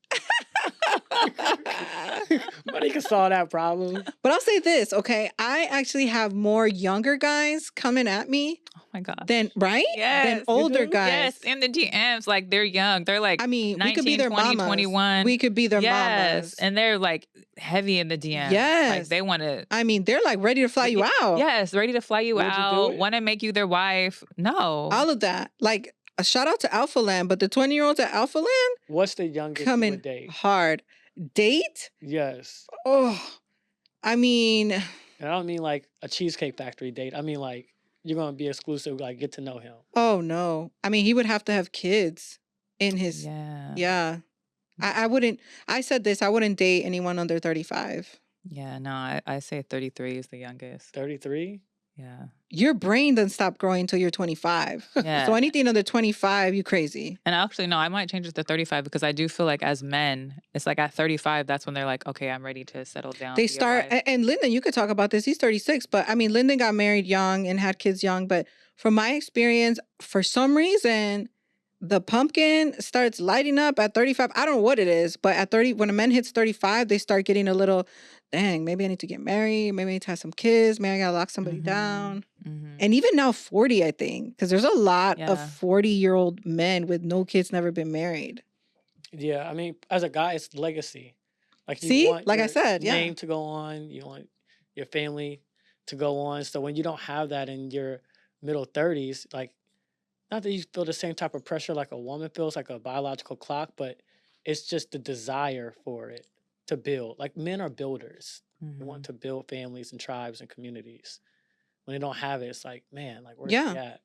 Money can solve that problem. But I'll say this, okay? I actually have more younger guys coming at me Oh my God. than, right? Yes, Than you older do? guys. Yes, in the DMs, like they're young. They're like I mean, 19, we could be their 20, mamas. 21. We could be their mamas. And they're like heavy in the DMs. Yes. Like they want to. I mean, they're like ready to fly you out. Yes, ready to fly you Would you do out. it? Want to make you their wife. No. All of that. Like, a shout out to Alpha Land, but the 20-year-olds at Alpha Land What's the youngest you coming would date? hard. Date? Yes. Oh, I mean, And I don't mean like a Cheesecake Factory date. I mean like you're going to be exclusive, like get to know him. oh no. I mean, he would have to have kids in his, yeah. I wouldn't, I said this, I wouldn't date anyone under 35. Yeah, no, I say 33 is the youngest. 33? Yeah. Your brain doesn't stop growing until you're 25. Yeah. So anything under 25, you crazy. And actually, no, I might change it to 35 because I do feel like as men, it's like at 35, that's when they're like, okay, I'm ready to settle down. They be a start, wife. and Lyndon, you could talk about this. He's 36, but I mean, Lyndon got married young and had kids young. But from my experience, for some reason, the pumpkin starts lighting up at 35. I don't know what it is, but at 30, when a man hits 35, they start getting a little, dang, maybe I need to get married. Maybe I need to have some kids. Maybe I got to lock somebody down. Mhm. And even now 40, I think, because there's a lot of Yeah. 40-year-old men with no kids, never been married. Yeah, I mean, as a guy, it's legacy. Like you See? want Like I your said, yeah. name to go on. You want your family to go on. So when you don't have that in your middle 30s, like, not that you feel the same type of pressure like a woman feels, like a biological clock, but it's just the desire for it to build. Like men are builders. They want to build families and tribes and communities. When they don't have it, it's like, man, like where's Yeah. they at?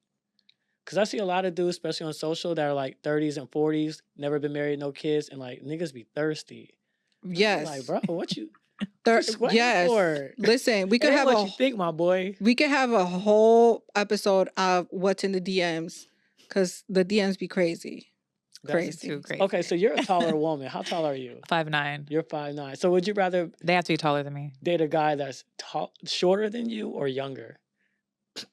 Because I see a lot of dudes, especially on social, that are like 30s and 40s, never been married, no kids, and like niggas be thirsty. I'm Yes. like, bro, what you Thir- sweating yes. for? Listen, we It could ain't have what a you think, my boy. we could have a whole episode of what's in the DMs because the DMs be crazy. That's Crazy. Too great. Okay, so you're a taller woman. How tall are you? 5'9". You're 5'9". So would you rather They have to be taller than me. date a guy that's shorter than you or younger?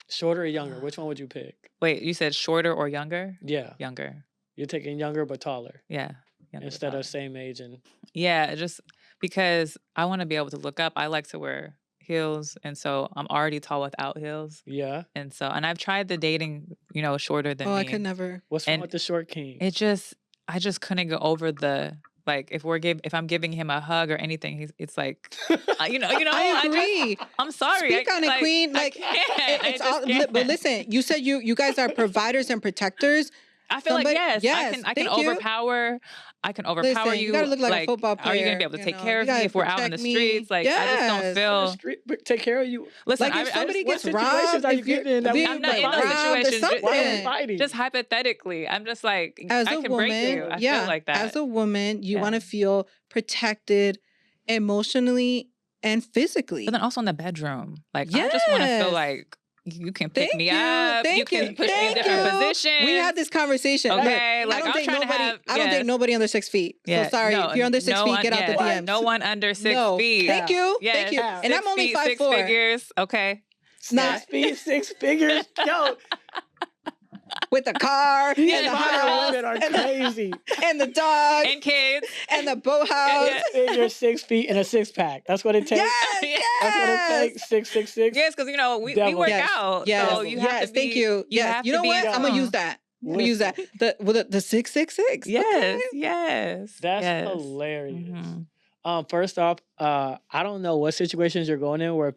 Shorter or younger? Which one would you pick? Wait, you said shorter or younger? Yeah, Younger. you're taking younger but taller Yeah. Younger instead taller. of same age and Yeah, just because I want to be able to look up. I like to wear heels, and so I'm already tall without heels. yeah. And I've tried the dating, shorter than Oh, me. I could never. What's wrong And with the short king? I just couldn't go over the like if I'm giving him a hug or anything, it's like I agree. I'm sorry. Speak on it, queen. Like, I can't. I it's just all. can't. But listen, you said you guys are providers and protectors. I feel somebody- like yes, I can thank you. overpower. I can overpower Listen, you. you gotta look like a football Are you gonna be player, able to you take know, care you of me gotta if we're out in the protect me. streets? Like I just don't Yes. feel. Take care of you. Listen, Like if somebody what gets situations robbed, are you if you're- getting in that if we you I'm can not in fight? those robbed or situations. Why are we something. fighting? Just hypothetically, I'm just like As I a can break you. woman, I yeah, feel like that. as a woman, you Yeah. want to feel protected emotionally and physically. But then also in the bedroom, like I just want to feel Yes. like You can pick Thank me you. up. You Thank can you. push me in Thank different you. positions. We had this conversation. Okay, Look, like, I don't I'm date trying to nobody. have- I don't date yes. nobody under 6 feet. Yeah, So sorry, no, if you're under 6 feet, get out the yes, DMs. no one under 6 No. feet. Thank you. Yes. Thank you. Cap. And I'm 6 only feet, 5'4". 6 figures. Okay. Not 6 feet, 6 figures. Yo, with the car these and the modern house women are and the, crazy. and the dog And kids. and the boathouse. Yeah. 6 figures, 6 feet, and a 6-pack. That's what it takes. Yes, That's what it yes. takes. 666. Yes, because, you know, we Devil. work Yes, out. yes, So you have to be. thank you. Yes, have you to know be what? in I'm gonna tune. use that. I'm gonna use that. The 666. Yes, Okay. yes. That's yes. hilarious. Mhm. First off, I don't know what situations you're going in where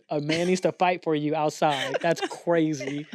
a man needs to fight for you outside. That's crazy.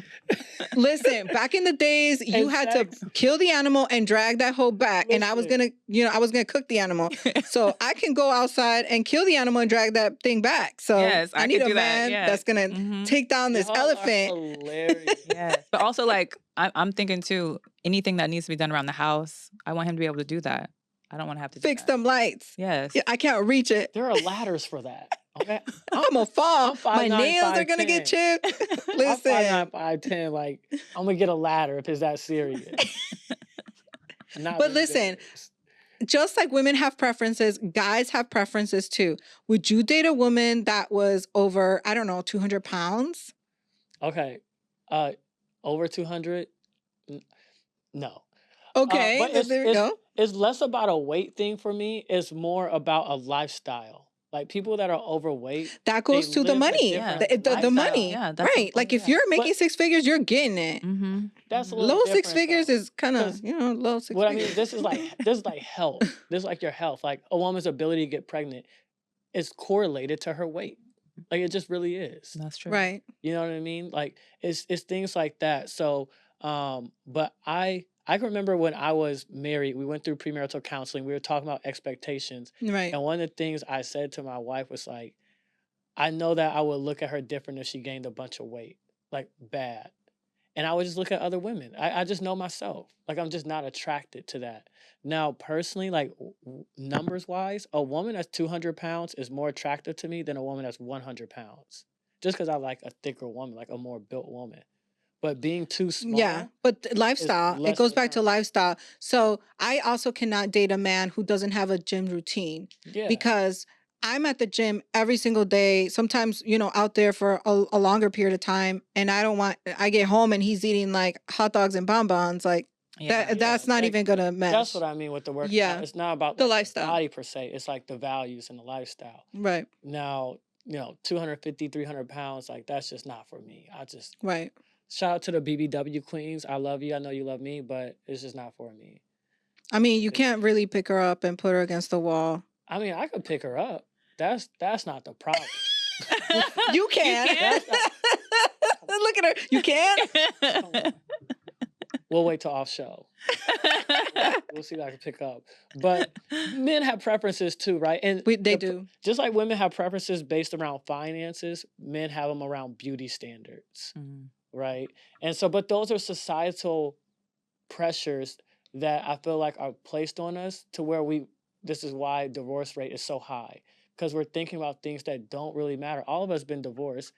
Listen, back in the days, you And had sex. to kill the animal and drag that hoe back. And I was Listen. gonna cook the animal. So I can go outside and kill the animal and drag that thing back. So Yes, I need could a do that, man yeah. that's gonna Mhm. take down this Y'all are elephant. hilarious. Yes. But also, like, I'm thinking too, anything that needs to be done around the house, I want him to be able to do that. I don't want to have to do Fix that. them lights. Yes. Yeah, I can't reach it. There are ladders for that. Okay. I'm gonna fall. I'm My 5'9", nails are gonna 5'10". get chipped. I'm Listen. 5'9", 5'10". Like, I'm gonna get a ladder if it's that serious. Not But listen, ridiculous. just like women have preferences, guys have preferences too. Would you date a woman that was over, I don't know, 200 pounds? Okay. Over 200? No. Okay, But there we go. it's less about a weight thing for me. It's more about a lifestyle. Like, people that are overweight, That goes they to the live a money. different The lifestyle. money. Yeah, that's right. Like if Yeah. you're making But 6 figures, you're getting it. Mm-hmm. that's a little Low 6 different, figures though. is kind of, 'Cause low 6 what I figures. mean, this is like health. This is like your health. Like, a woman's ability to get pregnant is correlated to her weight. Like, it just really is. That's true. Right. You know what I mean? Like, it's things like that. So, but I can remember when I was married, we went through premarital counseling. We were talking about expectations. Right. And one of the things I said to my wife was like, I know that I would look at her different if she gained a bunch of weight, like bad. And I would just look at other women. I just know myself. Like, I'm just not attracted to that. Now, personally, like, numbers wise, a woman that's 200 pounds is more attractive to me than a woman that's 100 pounds. Just because I like a thicker woman, like a more built woman. But being too small. Yeah, but lifestyle, it less goes back to attractive. lifestyle. So I also cannot date a man who doesn't have a gym routine Yeah. because I'm at the gym every single day, sometimes, out there for a longer period of time. And I get home and he's eating like hot dogs and bonbons. Like Yeah. that's not like, even going to mesh. That's what I mean with the workout. Yeah. It's not about The like, lifestyle. body per se. It's like the values and the lifestyle. Right, Now, 250, 300 pounds, like, that's just not for me. right. Shout out to the BBW queens. I love you. I know you love me, but it's just not for me. I mean, you can't really pick her up and put her against the wall. I mean, I could pick her up. That's not the problem. You can. That's not- Look at her. You can? come on. We'll wait till off show. We'll see what I can pick up. But men have preferences too, right? And They do. just like women have preferences based around finances, men have them around beauty standards, Mhm. right? And so, but those are societal pressures that I feel like are placed on us to where this is why divorce rate is so high, because we're thinking about things that don't really matter. All of us been divorced.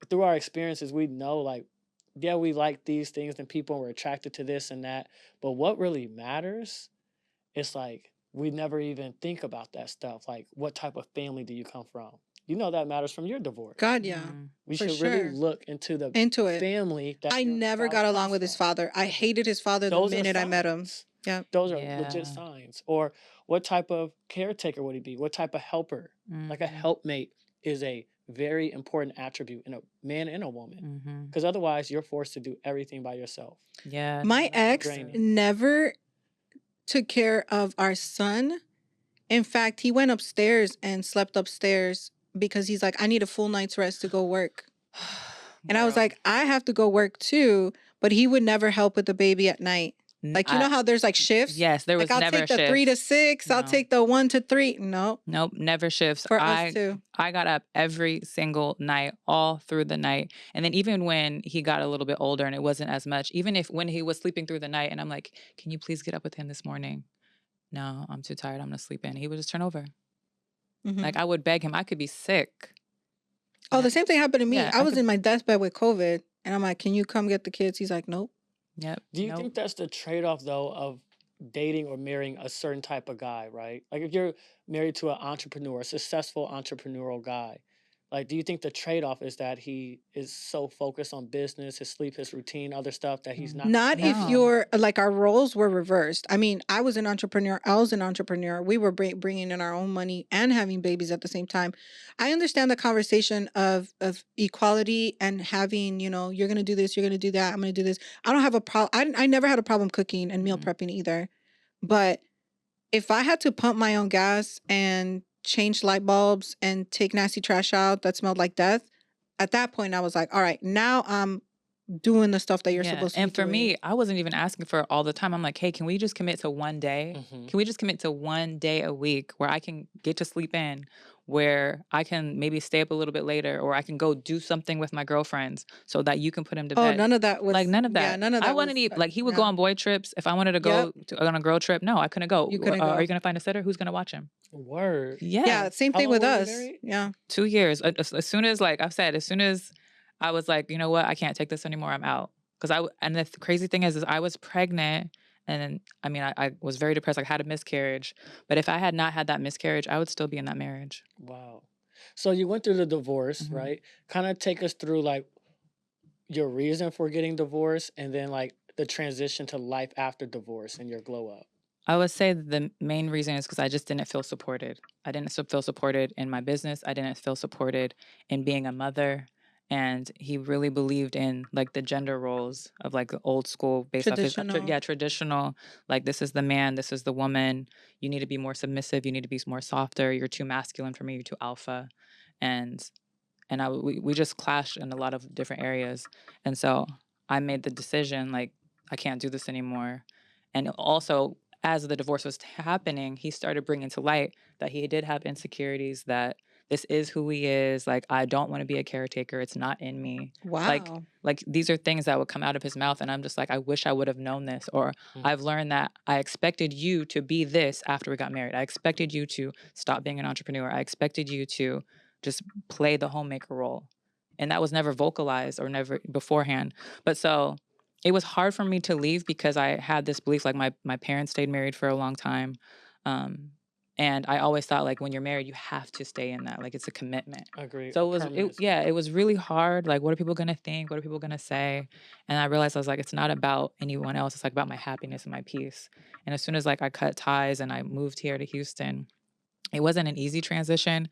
Through our experiences, we know, like, yeah, we like these things and people, and we're attracted to this and that. But what really matters, it's like we never even think about that stuff. Like, what type of family do you come from? That matters from your divorce. God, yeah. Mhm. We for should sure. really look into the Into it. family that I your never spouse got along comes with his from. father. I hated his father the Those are minute I met him. signs. Yeah. Those are Yeah. legit signs. Or what type of caretaker would he be? What type of helper? Like, a Mhm. helpmate is a very important attribute in a man and a woman. Mhm. Because otherwise, you're forced to do everything by yourself. Yeah. My Not ex draining. never took care of our son. In fact, he went upstairs and slept upstairs because he's like, I need a full night's rest to go work. And I was Girl. like, I have to go work too. But he would never help with the baby at night. Like, you know how there's like shifts? Yes, there was Like, I'll never take the 3 to shifts. 6. I'll No. take the 1 to 3. No, Nope, never shifts. for us too. I got up every single night, all through the night. And then even when he got a little bit older and it wasn't as much, even when he was sleeping through the night and I'm like, can you please get up with him this morning? No, I'm too tired. I'm going to sleep in. He would just turn over. Mhm. Like, I would beg him. I could be sick. Oh, the same thing happened to me. Yeah, I I was could. in my deathbed with COVID, and I'm like, "Can you come get the kids?" He's like, "Nope." Yep. Do you Nope. think that's the trade-off though of dating or marrying a certain type of guy, right? Like if you're married to an entrepreneur, a successful entrepreneurial guy, like do you think the trade-off is that he is so focused on business, his sleep, his routine, other stuff that he's not Not if No. you're like our roles were reversed. I mean, I was an entrepreneur. I was an entrepreneur. We were bringing in our own money and having babies at the same time. I understand the conversation of equality and having, you're gonna do this, you're gonna do that, I'm gonna do this. I don't have a problem. I never had a problem cooking and meal Mm-mm. prepping either. But if I had to pump my own gas and change light bulbs and take nasty trash out that smelled like death, at that point I was like, all right, now I'm doing the stuff that you're Yeah. supposed to be And for doing. me, I wasn't even asking for it all the time. I'm like, hey, can we just commit to one day? Mhm. Can we just commit to one day a week where I can get to sleep in, where I can maybe stay up a little bit later, or I can go do something with my girlfriends so that you can put him to Oh, bed? none of that Like was, none of yeah, that. none of I that wanted was, to like he would go yeah. on boy trips. If I wanted to Yep. go on a girl trip, no, I couldn't go. You couldn't Are you go. gonna find a sitter? Who's gonna watch him? Word. Yeah. Yeah, same How thing long with were you us. married? Yeah. 2 years. As soon as, like I've said, as soon as I was like, you know what, I can't take this anymore. I'm out. Because and the crazy thing is I was pregnant, and I mean, I was very depressed. I had a miscarriage, but if I had not had that miscarriage, I would still be in that marriage. Wow. So you went through the divorce, Mhm. right? Kind of take us through like your reason for getting divorced and then like the transition to life after divorce and your glow up. I would say the main reason is because I just didn't feel supported. I didn't feel supported in my business. I didn't feel supported in being a mother. And he really believed in like the gender roles of like the old school based off his Traditional. traditional, like this is the man, this is the woman. You need to be more submissive. You need to be more softer. You're too masculine for me. You're too alpha. And we just clashed in a lot of different areas. And so I made the decision like I can't do this anymore. And also, as the divorce was happening, he started bringing to light that he did have insecurities, that this is who he is. Like, I don't want to be a caretaker. It's not in me. Like, Wow. like these are things that would come out of his mouth. And I'm just like, I wish I would have known this. Or Mm. I've learned that I expected you to be this after we got married. I expected you to stop being an entrepreneur. I expected you to just play the homemaker role. And that was never vocalized or never beforehand. But so it was hard for me to leave because I had this belief, like my parents stayed married for a long time. Um, and I always thought like when you're married, you have to stay in that. Like it's a commitment. Agreed. So Permanency. yeah, it was really hard. Like, what are people gonna think? What are people gonna say? And I realized I was like, it's not about anyone else. It's like about my happiness and my peace. And as soon as like I cut ties and I moved here to Houston, it wasn't an easy transition,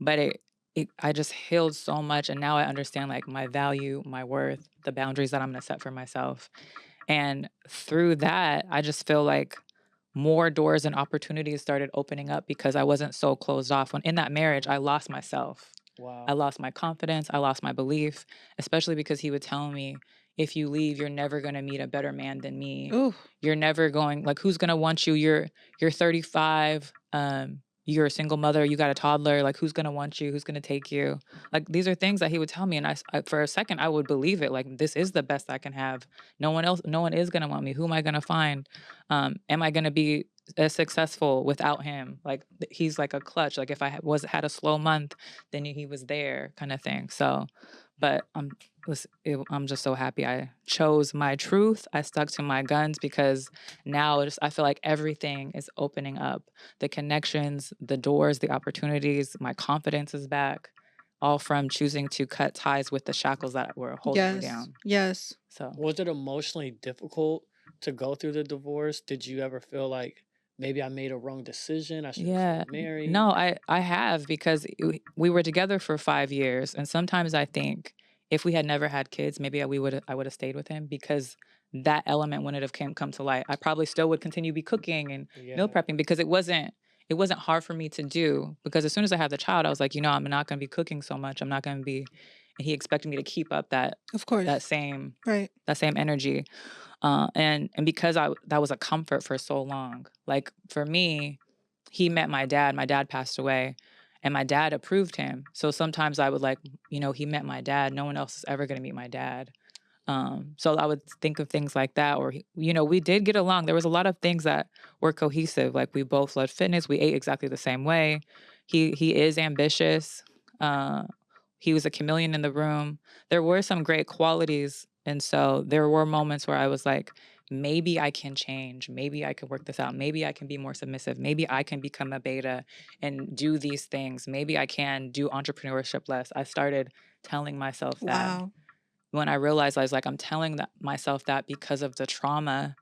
but I just healed so much, and now I understand like my value, my worth, the boundaries that I'm going to set for myself. And through that, I just feel like more doors and opportunities started opening up because I wasn't so closed off. When in that marriage, I lost myself. Wow. I lost my confidence, I lost my belief, especially because he would tell me, if you leave, you're never going to meet a better man than me. Ooh. You're never going, like, who's going to want you? You're 35. You're a single mother, you got a toddler, like who's going to want you? Who's going to take you? Like these are things that he would tell me, and for a second I would believe it, like this is the best I can have. No one is going to want me. Who am I going to find? Am I going to be as successful without him? Like he's like a clutch. Like if I had a slow month, then he was there, kind of thing. So, but I'm just so happy I chose my truth. I stuck to my guns because now I feel like everything is opening up. The connections, the doors, the opportunities, my confidence is back, all from choosing to cut ties with the shackles that were holding me Yes. down. Yes. So, was it emotionally difficult to go through the divorce? Did you ever feel like maybe I made a wrong decision? I should have Yeah. stayed married. No, I have, because we were together for 5 years, and sometimes I think if we had never had kids, maybe I would have stayed with him, because that element wouldn't have come to light. I probably still would continue be cooking and meal prepping, because it wasn't hard for me to do, because as soon as I had the child, I was like, I'm not going to be cooking so much. I'm not going to be, and he expected me to keep up that Of course. same Right. energy. And because that was a comfort for so long. Like for me, he met my dad. My dad passed away, and my dad approved him. So sometimes I would like, he met my dad. No one else is ever going to meet my dad. So I would think of things like that, or we did get along. There was a lot of things that were cohesive. Like we both loved fitness. We ate exactly the same way. He is ambitious. He was a chameleon in the room. There were some great qualities. And so there were moments where I was like, maybe I can change. Maybe I can work this out. Maybe I can be more submissive. Maybe I can become a beta and do these things. Maybe I can do entrepreneurship less. I started telling myself that. Wow. When I realized, I was like, I'm telling myself that because of the trauma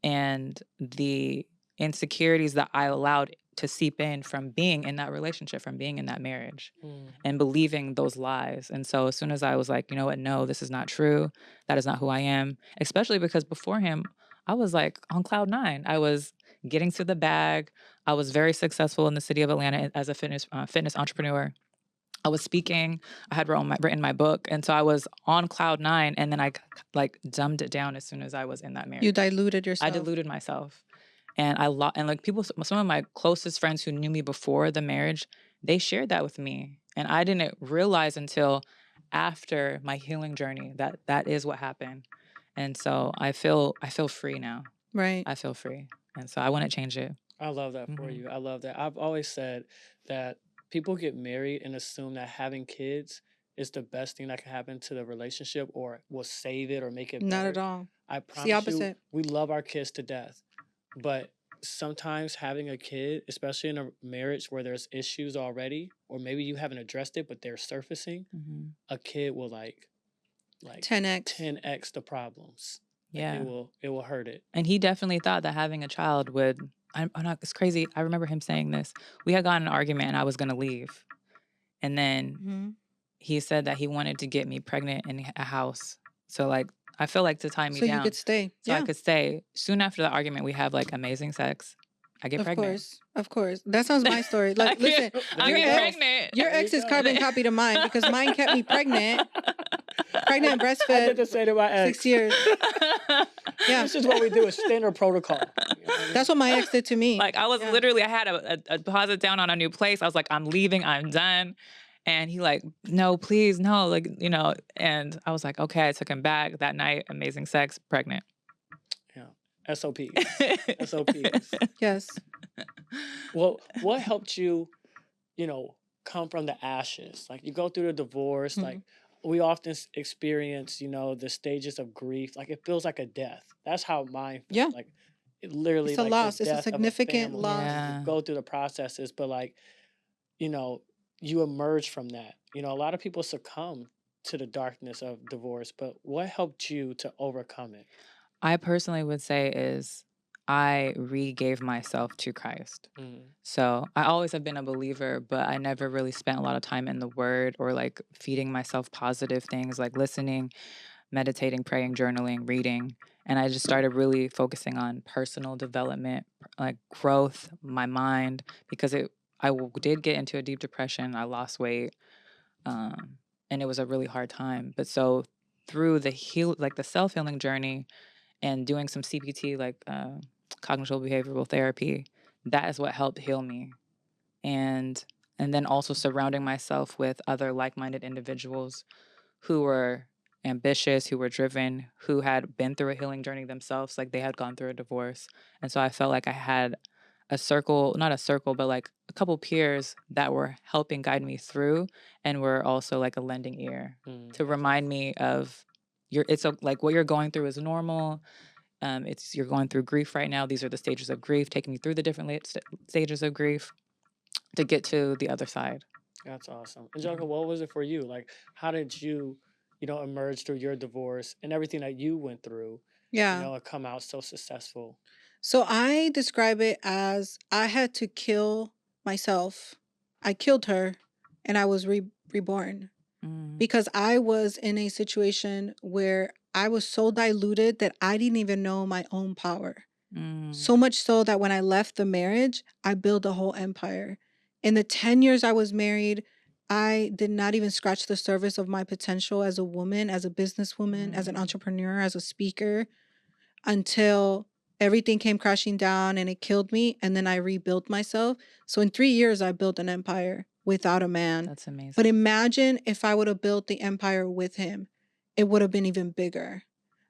and the insecurities that I allowed to seep in from being in that relationship, from being in that marriage, and believing those lies. And so as soon as I was like, you know what, no, this is not true. That is not who I am. Especially because before him, I was like on cloud nine. I was getting to the bag. I was very successful in the city of Atlanta as a fitness entrepreneur. I was speaking. I had written my book, and so I was on cloud nine. And then I like dumbed it down as soon as I was in that marriage. You diluted I yourself. diluted myself, and and like people, some of my closest friends who knew me before the marriage, they shared that with me, and I didn't realize until after my healing journey that that is what happened. And so I feel free now. Right. I feel free, and so I wouldn't change it. I love that for you. I love that. I've always said that people get married and assume that having kids is the best thing that can happen to the relationship or will save it or make it Not better. at all. I It's the promise you, opposite. we love our kids to death. But sometimes having a kid, especially in a marriage where there's issues already, or maybe you haven't addressed it, but they're surfacing, a kid will like 10x. 10x the problems. Like, Yeah. it will hurt it. And he definitely thought that having a child would. I'm not. It's crazy. I remember him saying this. We had gotten in an argument, and I was gonna leave, and then he said that he wanted to get me pregnant in a house. So like, I feel like to tie me So down, you could stay. so I Yeah. could stay. Soon after the argument, we have like amazing sex. I get Of pregnant. course. Of course. That sounds my story. I Like, listen, get, I There you get go. pregnant. your There you ex's go. carbon copy to mine because mine kept me pregnant and I did breastfed the same to my ex. 6 years. Yeah. This is what we do. It's standard protocol. You know what I mean? That's what my ex did to me. Like I was Yeah. literally, I had a deposit down on a new place. I was like, I'm leaving. I'm done. And he like, no, please, no, like, you know. And I was like, okay. I took him back that night. Amazing sex, pregnant. Yeah. SOPs. SOPs. Yes. Well, what helped you, come from the ashes? Like you go through the divorce, like we often experience, the stages of grief. Like it feels like a death. That's how mine feels. Yeah. Like it literally It's a like loss. the It's a death of significant family. loss. Yeah. You go through the processes, but like, you emerge from that. A lot of people succumb to the darkness of divorce, but what helped you to overcome it? I personally would say is I re-gave myself to Christ. So I always have been a believer, but I never really spent a lot of time in the word or like feeding myself positive things like listening, meditating, praying, journaling, reading. And I just started really focusing on personal development, like growth, my mind, because did get into a deep depression. I lost weight, and it was a really hard time. But so through the the self-healing journey and doing some CBT, like cognitive behavioral therapy, that is what helped heal me. And then also surrounding myself with other like-minded individuals who were ambitious, who were driven, who had been through a healing journey themselves, like they had gone through a divorce. And so I felt like I had a circle, not a circle, but like a couple peers that were helping guide me through and were also like a lending ear to remind me of like what you're going through is normal. You're going through grief right now. These are the stages of grief, taking you through the different stages of grief to get to the other side. That's awesome. Angelica, what was it for you? Like, how did you, emerge through your divorce and everything that you went through, Yeah. and come out so successful? So I describe it as I had to kill myself. I killed her and I was reborn because I was in a situation where I was so diluted that I didn't even know my own power. So much so that when I left the marriage, I built a whole empire. In the 10 years I was married, I did not even scratch the surface of my potential as a woman, as a businesswoman, as an entrepreneur, as a speaker, until everything came crashing down and it killed me. And then I rebuilt myself. So in 3 years, I built an empire without a man. That's amazing. But imagine if I would have built the empire with him, it would have been even bigger.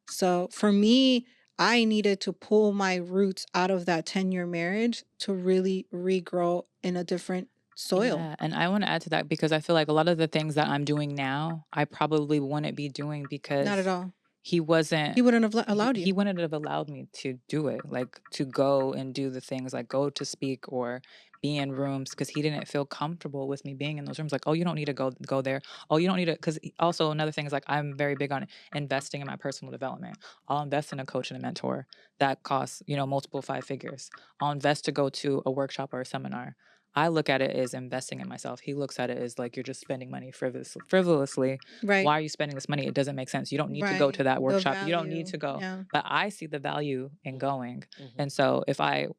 So for me, I needed to pull my roots out of that 10-year marriage to really regrow in a different soil. Yeah, and I want to add to that because I feel like a lot of the things that I'm doing now, I probably wouldn't be doing Not at because all. he wasn't He wouldn't have allowed he you. wouldn't have allowed me to do it, like to go and do the things, like go to speak or be in rooms because he didn't feel comfortable with me being in those rooms. Like, oh, you don't need to go there. Oh, you don't need to. Because also another thing is like I'm very big on investing in my personal development. I'll invest in a coach and a mentor that costs multiple 5 figures. I'll invest to go to a workshop or a seminar. I look at it as investing in myself. He looks at it as like you're just spending money frivolously. Right. Why are you spending this money? It doesn't make sense. You don't need to go to Right. that The workshop. You don't need value. to go. Yeah. But I see the value in going. Mm-hmm. And so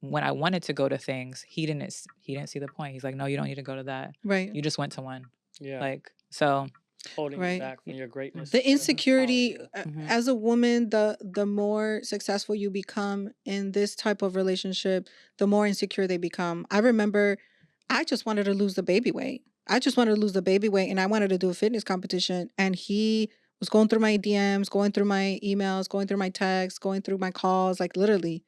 when I wanted to go to things, he didn't see the point. He's like, no, you don't need to go to that. Right. You just went to one. Yeah. Like, so Holding you Right. back from your greatness. The insecurity Mhm. as a woman, the more successful you become in this type of relationship, the more insecure they become. I remember I just wanted to lose the baby weight. And I wanted to do a fitness competition, and he was going through my DMs, going through my emails, going through my texts, going through my calls, like literally,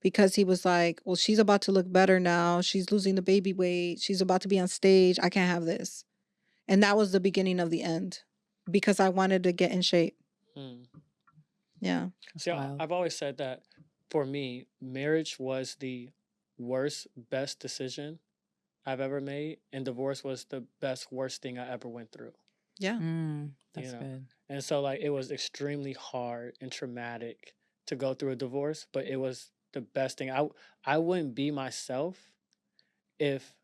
because he was like, well, she's about to look better now. She's losing the baby weight. She's about to be on stage. I can't have this. And that was the beginning of the end because I wanted to get in shape. Mm. Yeah. That's See, wild. I've always said that for me, marriage was the best decision I've ever made, and divorce was the worst thing I ever went through. Yeah. That's know. good. And so, like, it was extremely hard and traumatic to go through a divorce, but it was the best thing. I wouldn't be myself if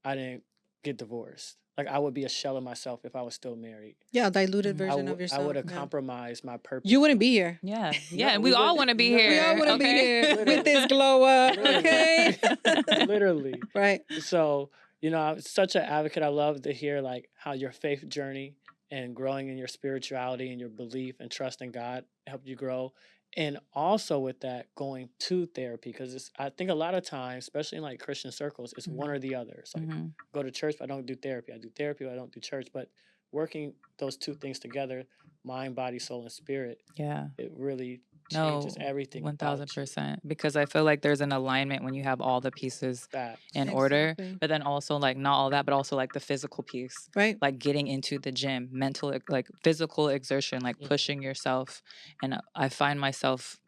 I didn't get divorced. Like, I would be a shell of myself if I was still married. Yeah. A diluted Mhm. version of I yourself. would have yeah. compromised my purpose. You wouldn't be here. Yeah. No, Yeah. we we all wouldn't. want to be No. here. We all wouldn't be okay? here Literally. with this glow up. Literally. Okay. Literally. Right. So, I'm such an advocate. I love to hear like how your faith journey and growing in your spirituality and your belief and trust in God helped you grow. And also with that, going to therapy, because I think a lot of times, especially in like Christian circles, it's one or the other. It's like Mhm. go to church, but I don't do therapy. I do therapy, but I don't do church. But working those two things together, mind, body, soul, and spirit, Yeah. it really No, changes everything about you. 1000%. Because I feel like there's an alignment when you have all the pieces Facts. in order, Exactly. but then also like not all that, but also like the physical piece, Right. like getting into the gym, mental, like physical exertion, like Mhm. pushing yourself. And I find myself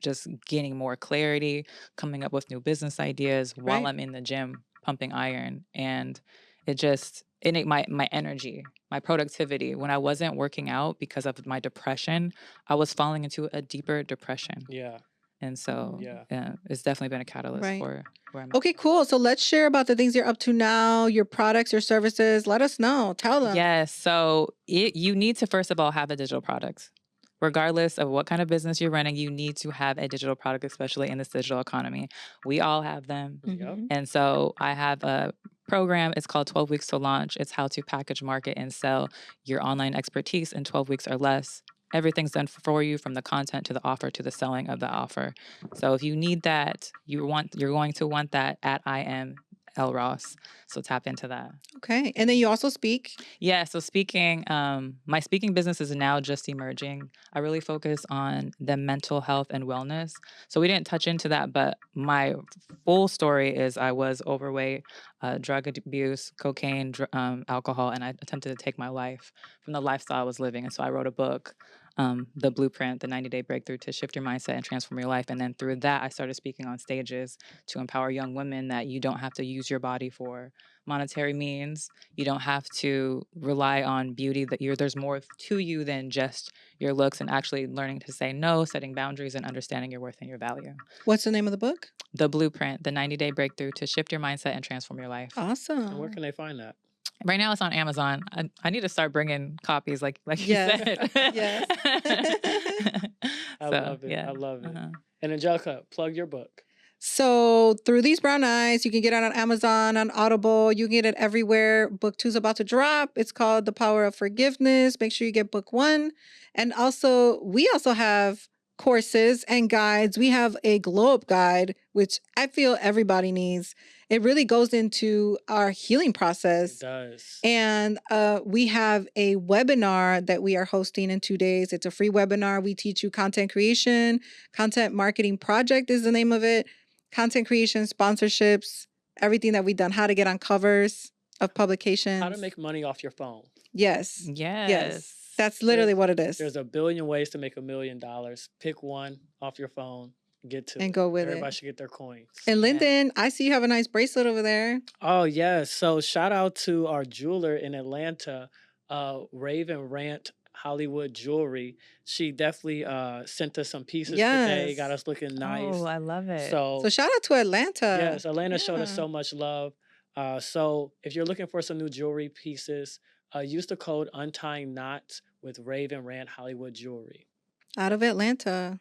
just gaining more clarity, coming up with new business ideas while Right. I'm in the gym pumping iron. And my energy, my productivity. When I wasn't working out because of my depression, I was falling into a deeper depression. Yeah. And so Yeah. it's definitely been a catalyst Right. for where I'm at. Okay, cool. So let's share about the things you're up to now, your products, your services. Let us know. Tell them. Yes. So you need to, first of all, have a digital product. Regardless of what kind of business you're running, you need to have a digital product, especially in this digital economy. We all have them. Yep. Mhm. And so I have a program. It's called 12 Weeks to Launch. It's how to package, market, and sell your online expertise in 12 weeks or less. Everything's done for you, from the content to the offer to the selling of the offer. So if you need that, you're going to want that at I am Elle Ross. So tap into that. Okay. And then you also speak. Yeah. So speaking, my speaking business is now just emerging. I really focus on the mental health and wellness. So we didn't touch into that, but my full story is I was overweight, drug abuse, cocaine, alcohol, and I attempted to take my life from the lifestyle I was living. And so I wrote a book, The Blueprint, the 90-day breakthrough to shift your mindset and transform your life. And then through that, I started speaking on stages to empower young women that you don't have to use your body for monetary means. You don't have to rely on beauty, there's more to you than just your looks, and actually learning to say no, setting boundaries, and understanding your worth and your value. What's the name of the book? The Blueprint, the 90-day breakthrough to shift your mindset and transform your life. And where Awesome. can they find that? Right now it's on Amazon. I need to start bringing copies like Yes. you said. Yes. I love it. Yeah. I love it. Uh-huh. And Angelica, plug your book. So Through These Brown Eyes, you can get it on Amazon, on Audible. You can get it everywhere. Book 2 is about to drop. It's called The Power of Forgiveness. Make sure you get book 1. And we also have courses and guides. We have a glow up guide, which I feel everybody needs. It really goes into our healing It process. does. And we have a webinar that we are hosting in 2 days. It's a free webinar. We teach you content creation. Content Marketing Project is the name of it. Content creation, sponsorships, everything that we've done, how to get on covers of publications. How to make money off your phone. Yes. Yes. That's literally what it is. There's a billion ways to make $1 million. Pick one off your phone, get to And it. go with Everybody it. should get their coins. And Lyndon, I see you have a nice bracelet over there. Oh, yes. So shout out to our jeweler in Atlanta, Raven Rant Hollywood Jewelry. She definitely sent us some pieces today, got Yes. us looking nice. Oh, I love it. So shout out to Atlanta. yes, Atlanta showed us Yeah. so much love. So if you're looking for some new jewelry pieces, use the code Untying Knots with Raven Rant Hollywood Jewelry. Out of Atlanta.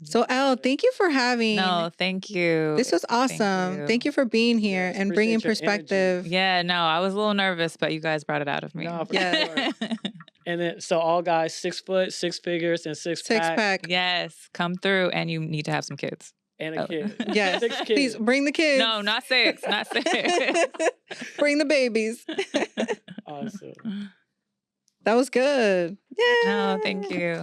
So Elle, thank you for having. No, thank you. This was awesome. Thank you for being here Yes, and bringing appreciate your energy. perspective. Yeah, no, I was a little nervous, but you guys brought it out of me. No, for Yeah. sure. And then, so all guys, 6 foot, 6 figures, and six pack, Pack. Yes, come through, and you need to have some kids. and a kid. Yes. 6 kids. Please bring the kids. No, not 6, not 6. Bring the babies. Awesome. That was good. Yeah. No, thank you.